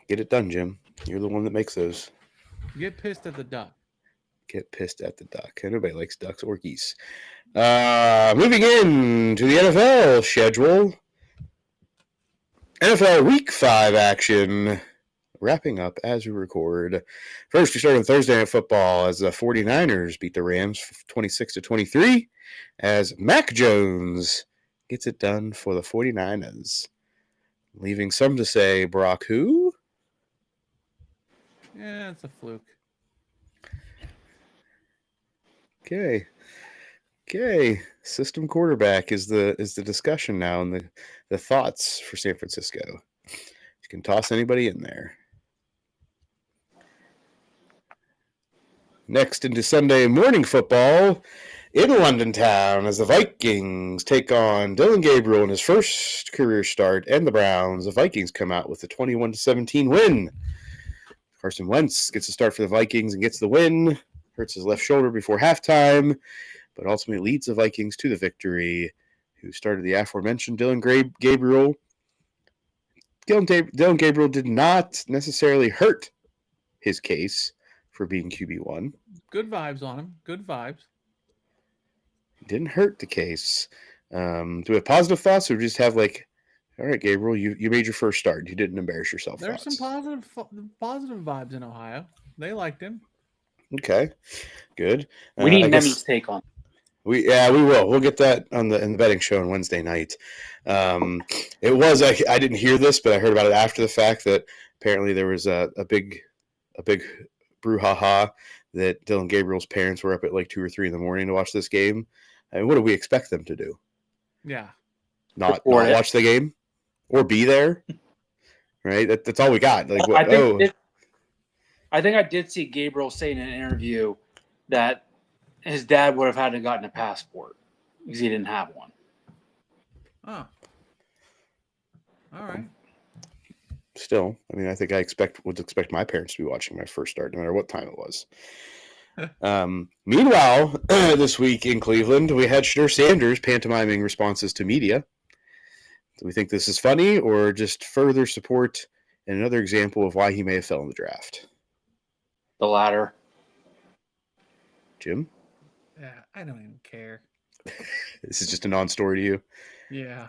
Get it done, Jim. You're the one that makes those. Get pissed at the duck. Get pissed at the duck. Nobody likes ducks or geese. Moving in to the NFL schedule. NFL Week 5 action. Wrapping up as we record. First, we start on Thursday Night Football as the 49ers beat the Rams 26-23 as Mac Jones gets it done for the 49ers. Leaving some to say, Brock who? Yeah, it's a fluke. Okay. System quarterback is the discussion now and the thoughts for San Francisco. You can toss anybody in there. Next into Sunday morning football in London town as the Vikings take on Dylan Gabriel in his first career start and the Browns. The Vikings come out with a 21-17 win. Carson Wentz gets a start for the Vikings and gets the win. Hurts his left shoulder before halftime, but ultimately leads the Vikings to the victory. Who started the aforementioned Dylan Gabriel. Dylan Gabriel did not necessarily hurt his case for being QB1. Good vibes on him. Good vibes. Didn't hurt the case. Do we have positive thoughts or just have like, all right, Gabriel, you made your first start. You didn't embarrass yourself. There's some positive vibes in Ohio. They liked him. Okay, good. We need Nemi's take on. We will. We'll get that in the betting show on Wednesday night. It was I didn't hear this, but I heard about it after the fact that apparently there was a big brouhaha that Dylan Gabriel's parents were up at like 2 or 3 in the morning to watch this game. And what do we expect them to do? Yeah, not watch the game or be there, right? That's all we got. Like, what, I think I did see Gabriel say in an interview that his dad would have had to gotten a passport because he didn't have one. Oh, all right. Still, I mean, I think I would expect my parents to be watching my first start, no matter what time it was. Meanwhile, this week in Cleveland, we had Shedeur Sanders pantomiming responses to media. Do we think this is funny or just further support and another example of why he may have fell in the draft? The latter. Jim? Yeah, I don't even care. This is just a non-story to you? Yeah.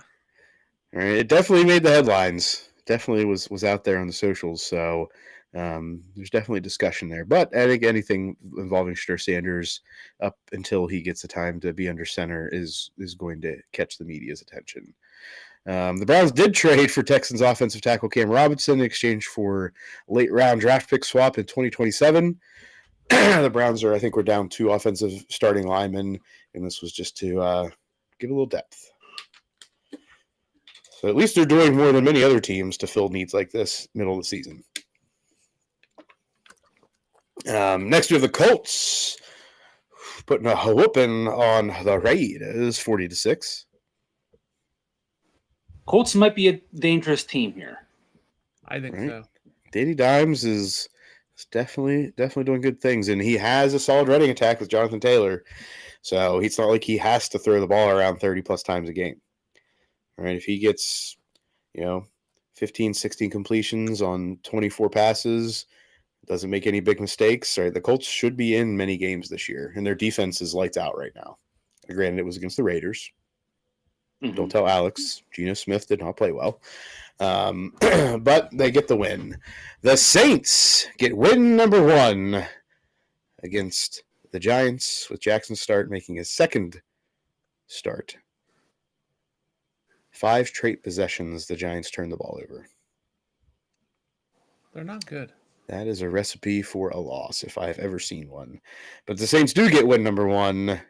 All right, it definitely made the headlines. Definitely was out there on the socials, so there's definitely discussion there. But I think anything involving Shedeur Sanders up until he gets the time to be under center is going to catch the media's attention. The Browns did trade for Texans offensive tackle Cam Robinson in exchange for late round draft pick swap in 2027. The Browns I think, we're down 2 offensive starting linemen, and this was just to give a little depth. So at least they're doing more than many other teams to fill needs like this middle of the season. Next we have the Colts putting a whooping on the Raiders 40-6. Colts might be a dangerous team here. I think so. Danny Dimes is definitely doing good things, and he has a solid running attack with Jonathan Taylor. So it's not like he has to throw the ball around 30-plus times a game. All right, if he gets, 15, 16 completions on 24 passes, doesn't make any big mistakes, right? The Colts should be in many games this year, and their defense is lights out right now. Granted, it was against the Raiders. Mhm. Don't tell Alex. Geno Smith did not play well. But they get the win. The Saints get win number 1 against the Giants, with Jackson Start making his second start. 5 straight possessions, the Giants turned the ball over. They're not good. That is a recipe for a loss, if I have ever seen one. But the Saints do get win number 1.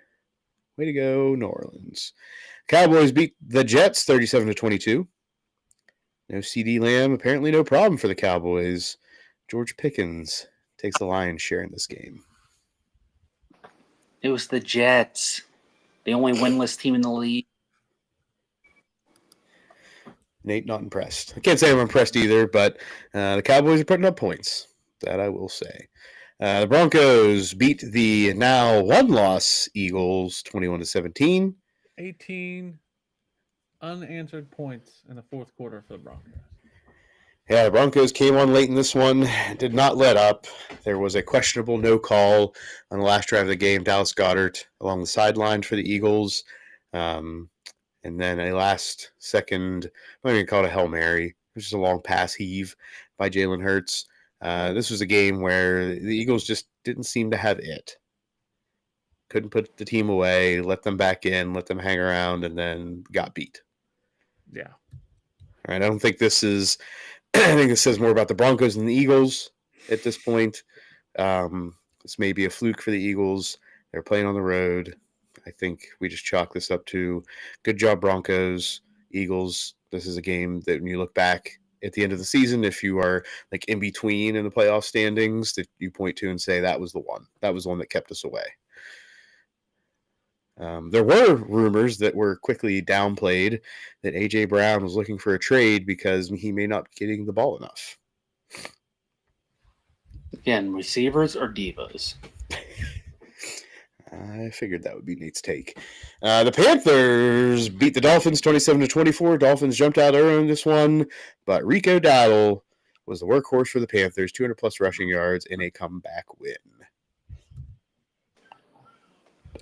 Way to go, New Orleans. Cowboys beat the Jets 37-22. No CD Lamb, apparently no problem for the Cowboys. George Pickens takes the lion's share in this game. It was the Jets, the only winless team in the league. Nate, not impressed. I can't say I'm impressed either, but the Cowboys are putting up points. That I will say. The Broncos beat the now one-loss Eagles 21-17. 18 unanswered points in the fourth quarter for the Broncos. Yeah, the Broncos came on late in this one, did not let up. There was a questionable no call on the last drive of the game. Dallas Goedert along the sideline for the Eagles. And then a last second, I'm not even going to call it a Hail Mary. It was just a long pass heave by Jalen Hurts. This was a game where the Eagles just didn't seem to have it. Couldn't put the team away, let them back in, let them hang around, and then got beat. Yeah. All right, I don't think this is – I think this says more about the Broncos than the Eagles at this point. This may be a fluke for the Eagles. They're playing on the road. I think we just chalk this up to good job, Broncos, Eagles. This is a game that when you look back at the end of the season, if you are like in between in the playoff standings, that you point to and say that was the one. That was the one that kept us away. There were rumors that were quickly downplayed that A.J. Brown was looking for a trade because he may not be getting the ball enough. Again, receivers or divas? I figured that would be Nate's take. The Panthers beat the Dolphins 27-24. Dolphins jumped out early in this one, but Rico Dowdle was the workhorse for the Panthers, 200-plus rushing yards in a comeback win.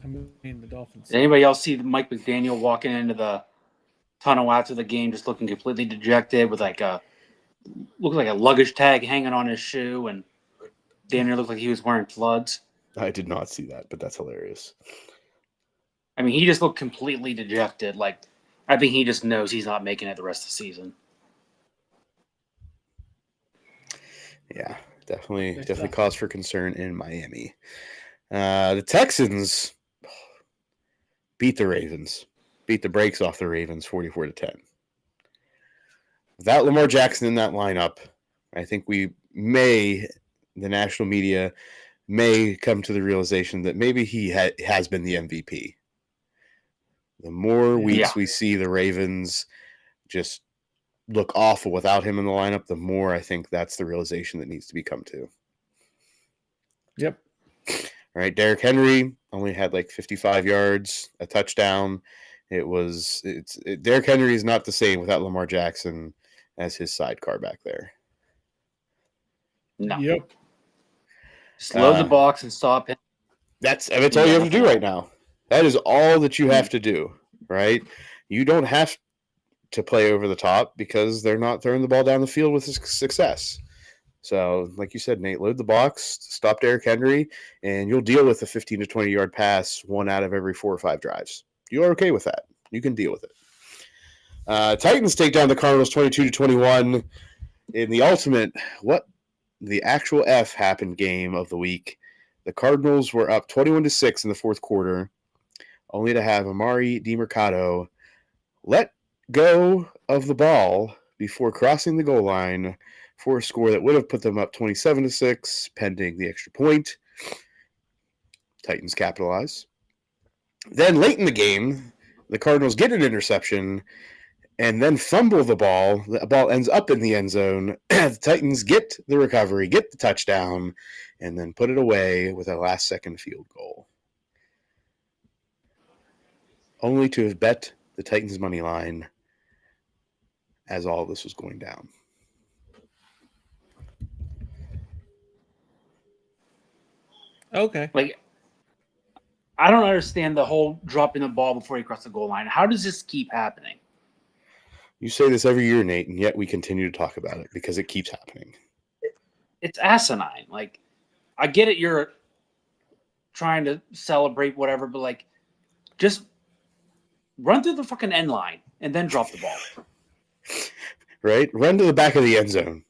I mean, the Dolphins. Did anybody else see Mike McDaniel walking into the tunnel after the game just looking completely dejected with like a luggage tag hanging on his shoe and damn near looked like he was wearing floods? I did not see that, but that's hilarious. I mean, he just looked completely dejected. Like, I think he just knows he's not making it the rest of the season. Yeah, definitely cause for concern in Miami. The Texans beat the Ravens, beat the brakes off the Ravens 44-10. Without Lamar Jackson in that lineup, I think the national media may come to the realization that maybe he has been the MVP. The more weeks we see the Ravens just look awful without him in the lineup, the more I think that's the realization that needs to be come to. Yep. All right, Derrick Henry only had like 55 yards, a touchdown. Derrick Henry is not the same without Lamar Jackson as his sidecar back there. No. Yep. Just load the box and stop him. That's all you have to do right now. That is all that you have to do, right? You don't have to play over the top because they're not throwing the ball down the field with success. So, like you said, Nate, load the box, stop Derrick Henry, and you'll deal with a 15 to 20-yard pass 1 out of every 4 or 5 drives. You're okay with that. You can deal with it. Titans take down the Cardinals 22-21 in the ultimate what the actual F happened game of the week. The Cardinals were up 21-6 in the fourth quarter, only to have Amari DiMercato let go of the ball before crossing the goal line for a score that would have put them up 27-6, pending the extra point. Titans capitalize. Then late in the game, the Cardinals get an interception and then fumble the ball. The ball ends up in the end zone. The Titans get the recovery, get the touchdown, and then put it away with a last-second field goal. Only to have bet the Titans' money line as all this was going down. Okay. Like, I don't understand the whole dropping the ball before he crosses the goal line. How does this keep happening? You say this every year, Nate, and yet we continue to talk about it because it keeps happening. It's asinine. Like, I get it, you're trying to celebrate whatever, but like, just run through the fucking end line and then drop the ball. Right? Run to the back of the end zone.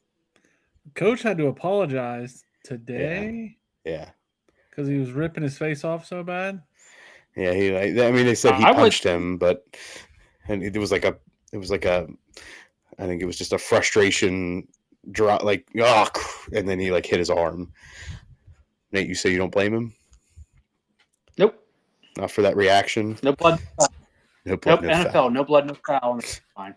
Coach had to apologize today. Yeah. Because he was ripping his face off so bad. Yeah, they said he punched him, but it was like a I think it was just a frustration drop, like, and then he like hit his arm. Nate, you say you don't blame him? Nope. Not for that reaction? No blood. No blood, nope, NFL, foul. No blood, no foul. Fine.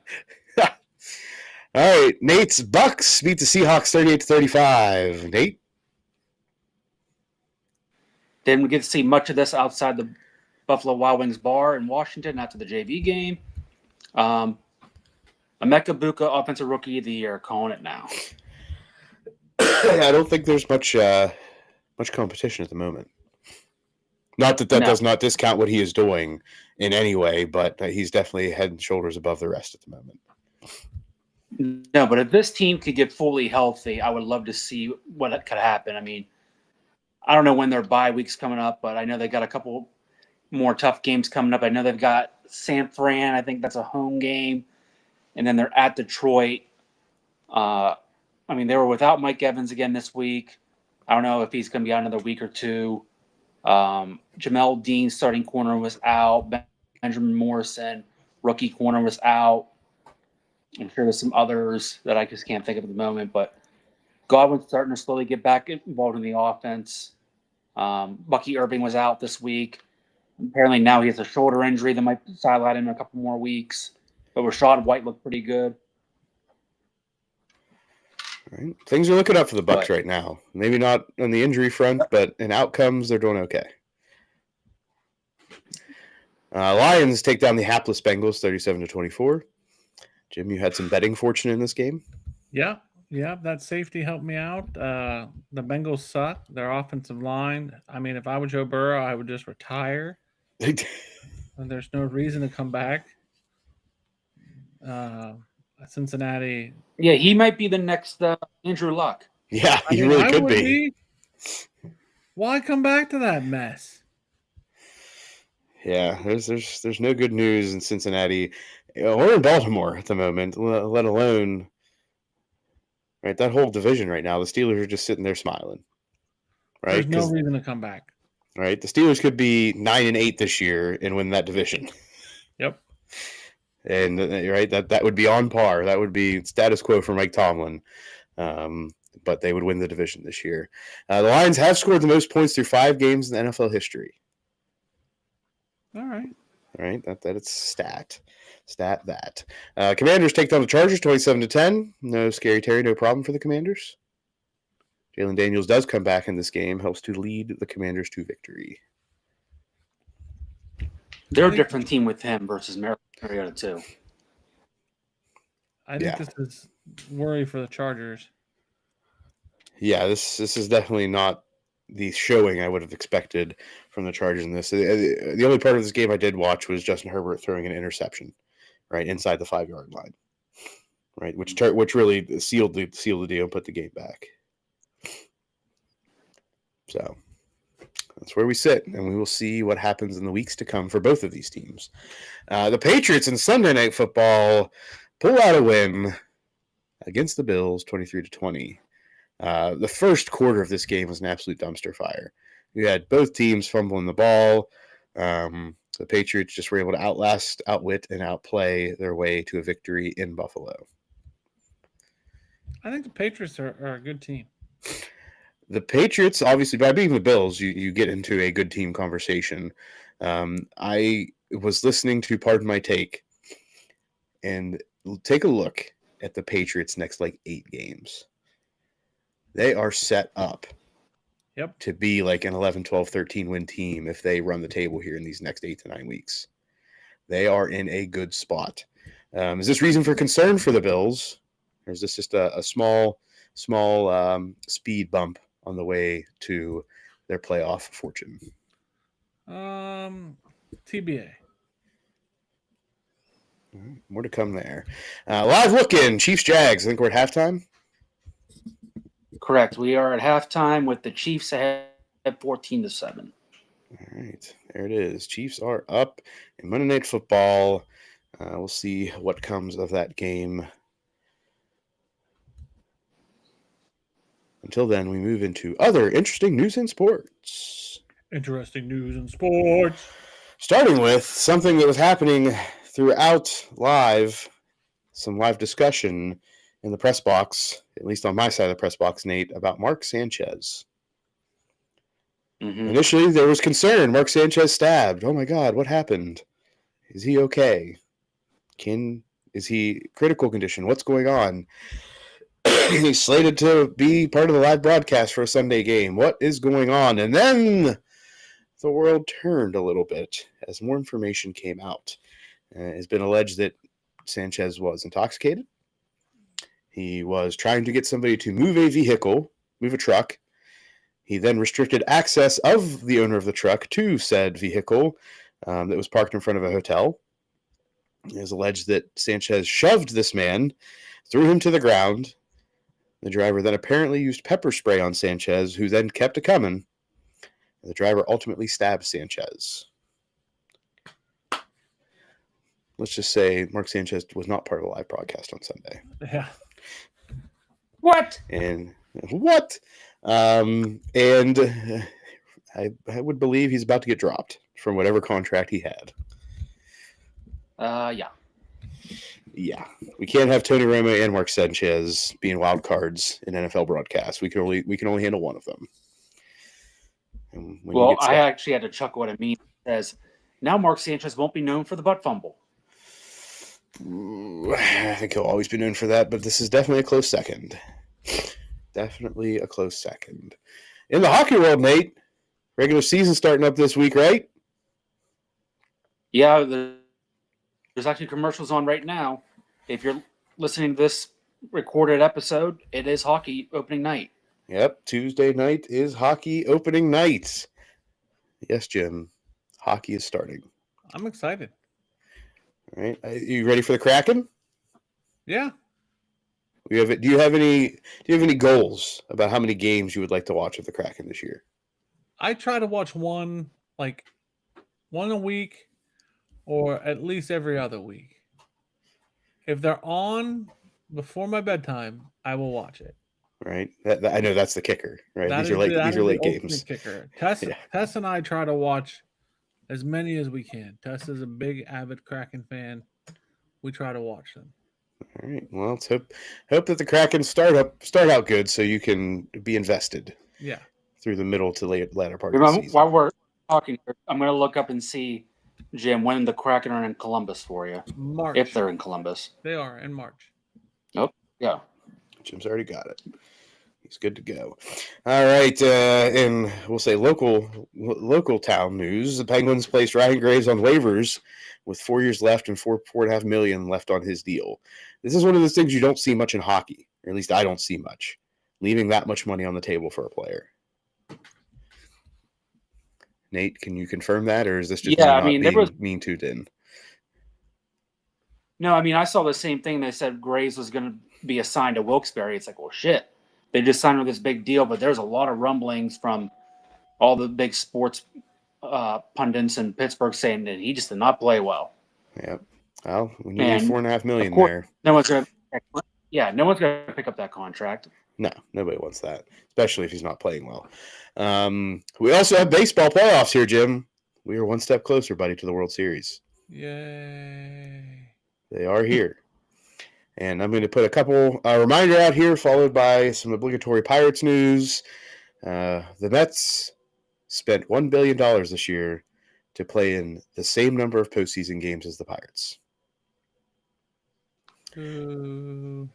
All right, Nate's Bucks beat the Seahawks 38-35. Nate? Didn't get to see much of this outside the Buffalo Wild Wings bar in Washington after the JV game. Emeka Buka, Offensive Rookie of the Year, calling it now. I don't think there's much competition at the moment. Not that does not discount what he is doing in any way, but he's definitely head and shoulders above the rest at the moment. No, but if this team could get fully healthy, I would love to see what could happen. I mean, I don't know when their bye week's coming up, but I know they got a couple more tough games coming up. I know they've got San Fran. I think that's a home game. And then they're at Detroit. I mean, they were without Mike Evans again this week. I don't know if he's going to be out another week or two. Jamel Dean, starting corner, was out. Benjamin Morrison, rookie corner, was out. I'm sure there's some others that I just can't think of at the moment, but Godwin's starting to slowly get back involved in the offense. Bucky Irving was out this week. Apparently now he has a shoulder injury that might sideline him in a couple more weeks. But Rashad White looked pretty good. Right. Things are looking up for the Bucs right now. Maybe not on the injury front, but in outcomes, they're doing okay. Lions take down the hapless Bengals 37-24. Jim, you had some betting fortune in this game? Yeah, that safety helped me out. The Bengals suck. Their offensive line. I mean, if I were Joe Burrow, I would just retire. And there's no reason to come back. Cincinnati. Yeah, he might be the next Andrew Luck. Yeah, he really could be. Why come back to that mess? Yeah, there's no good news in Cincinnati or in Baltimore at the moment, let alone right that whole division right now. The Steelers are just sitting there smiling. Right? There's no reason to come back. Right, the Steelers could be 9-8 this year and win that division. Yep. And right, that would be on par. That would be status quo for Mike Tomlin. But they would win the division this year. The Lions have scored the most points through 5 games in NFL history. All right. That it's stat that. Commanders take down the Chargers 27-10. No Scary Terry, no problem for the Commanders. Jalen Daniels does come back in this game, helps to lead the Commanders to victory. They're a different team with him versus Mariota too. I think this is worry for the Chargers. Yeah, this is definitely not the showing I would have expected from the Chargers in this. The only part of this game I did watch was Justin Herbert throwing an interception, right inside the 5-yard line, right, which really sealed the deal and put the game back. So that's where we sit, and we will see what happens in the weeks to come for both of these teams. The Patriots in Sunday Night Football pull out a win against the Bills, 23-20. The first quarter of this game was an absolute dumpster fire. You had both teams fumbling the ball. The Patriots just were able to outlast, outwit, and outplay their way to a victory in Buffalo. I think the Patriots are a good team. The Patriots, obviously, by beating the Bills, you get into a good team conversation. I was listening to Pardon My Take, and take a look at the Patriots' next 8 games. They are set up to be like an 11, 12, 13 win team if they run the table here in these next 8 to 9 weeks. They are in a good spot. Is this reason for concern for the Bills? Or is this just a small speed bump on the way to their playoff fortune? TBA. More to come there. Live look-in, Chiefs-Jags. I think we're at halftime. Correct. We are at halftime with the Chiefs ahead at 14-7. All right, there it is. Chiefs are up in Monday Night Football. We'll see what comes of that game. Until then, we move into other interesting news in sports. Interesting news in sports. Starting with something that was happening throughout some live discussion in the press box, at least on my side of the press box, Nate, about Mark Sanchez. Mm-hmm. Initially, there was concern. Mark Sanchez stabbed. Oh my God, what happened? Is he okay? Is he critical condition? What's going on? He's slated to be part of the live broadcast for a Sunday game. What is going on? And then the world turned a little bit as more information came out. It's been alleged that Sanchez was intoxicated. He was trying to get somebody to move a truck. He then restricted access of the owner of the truck to said vehicle that was parked in front of a hotel. It is alleged that Sanchez shoved this man, threw him to the ground. The driver then apparently used pepper spray on Sanchez, who then kept it coming. The driver ultimately stabbed Sanchez. Let's just say Mark Sanchez was not part of the live broadcast on Sunday. Yeah. What? And what? I would believe he's about to get dropped from whatever contract he had. Yeah. Yeah, we can't have Tony Romo and Mark Sanchez being wild cards in NFL broadcasts. We can only handle one of them. Well, I actually had to chuckle what it means. It says, now Mark Sanchez won't be known for the butt fumble. I think he'll always be known for that, but this is definitely a close second. Definitely a close second. In the hockey world, Nate, regular season starting up this week, right? Yeah, there's actually commercials on right now. If you're listening to this recorded episode, it is hockey opening night. Yep, Tuesday night is hockey opening night. Yes, Jim, hockey is starting. I'm excited. All right, are you ready for the Kraken? Yeah. Do you have any goals about how many games you would like to watch of the Kraken this year? I try to watch one a week or at least every other week. If they're on before my bedtime, I will watch it. Right, I know that's the kicker. Right, these are late games. Kicker. Tess and I try to watch as many as we can. Tess is a big avid Kraken fan. We try to watch them. All right. Well, let's hope that the Kraken start out good, so you can be invested. Yeah. Through the middle to latter part of the season. While we're talking, I'm going to look up and see, Jim, when the Kraken are in Columbus for you. March. If they're in Columbus. They are in March. Oh, yeah. Jim's already got it. He's good to go. All right, and we'll say local town news. The Penguins placed Ryan Graves on waivers with 4 years left and $4.5 million left on his deal. This is one of those things you don't see much in hockey, or at least I don't see much. Leaving that much money on the table for a player. Nate, can you confirm that, or is this just mean to in? No, I mean, I saw the same thing. They said Graves was going to be assigned to Wilkes-Barre. It's like, well, shit. They just signed with this big deal, but there's a lot of rumblings from all the big sports pundits in Pittsburgh saying that he just did not play well. Yep. Well, we need $4.5 million there. No one's going to pick up that contract. No, nobody wants that, especially if he's not playing well. We also have baseball playoffs here, Jim. We are one step closer, buddy, to the World Series. Yay. They are here. And I'm going to put a reminder out here, followed by some obligatory Pirates news. The Mets spent $1 billion this year to play in the same number of postseason games as the Pirates. Who?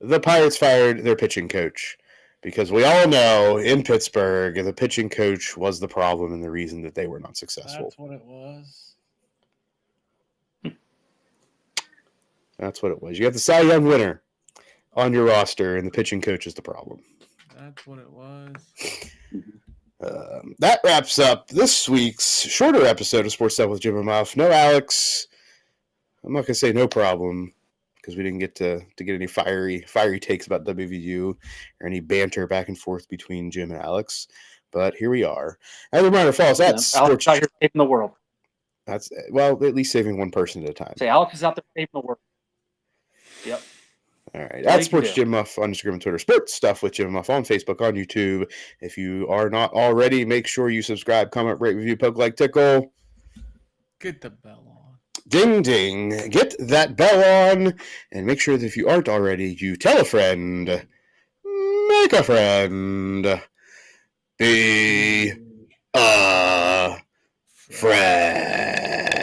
The Pirates fired their pitching coach. Because we all know in Pittsburgh, the pitching coach was the problem and the reason that they were not successful. That's what it was. That's what it was. You have the Cy Young winner on your roster, and the pitching coach is the problem. That's what it was. That wraps up this week's shorter episode of Sports Stuff with Jim and Muff. No Alex. I'm not gonna say no problem because we didn't get to get any fiery takes about WVU or any banter back and forth between Jim and Alex. But here we are. As a reminder, follow us at Alex Sports. is out here saving the world. That's well, at least saving one person at a time. Say Alex is out there saving the world. Yep. All right. All At you Sports can do. Jim Muff on Instagram and Twitter. Sports Stuff with Jim Muff on Facebook, on YouTube. If you are not already, make sure you subscribe, comment, rate, review, poke, like, tickle. Get the bell on. Ding, ding. Get that bell on. And make sure that if you aren't already, you tell a friend. Make a friend. Be a friend.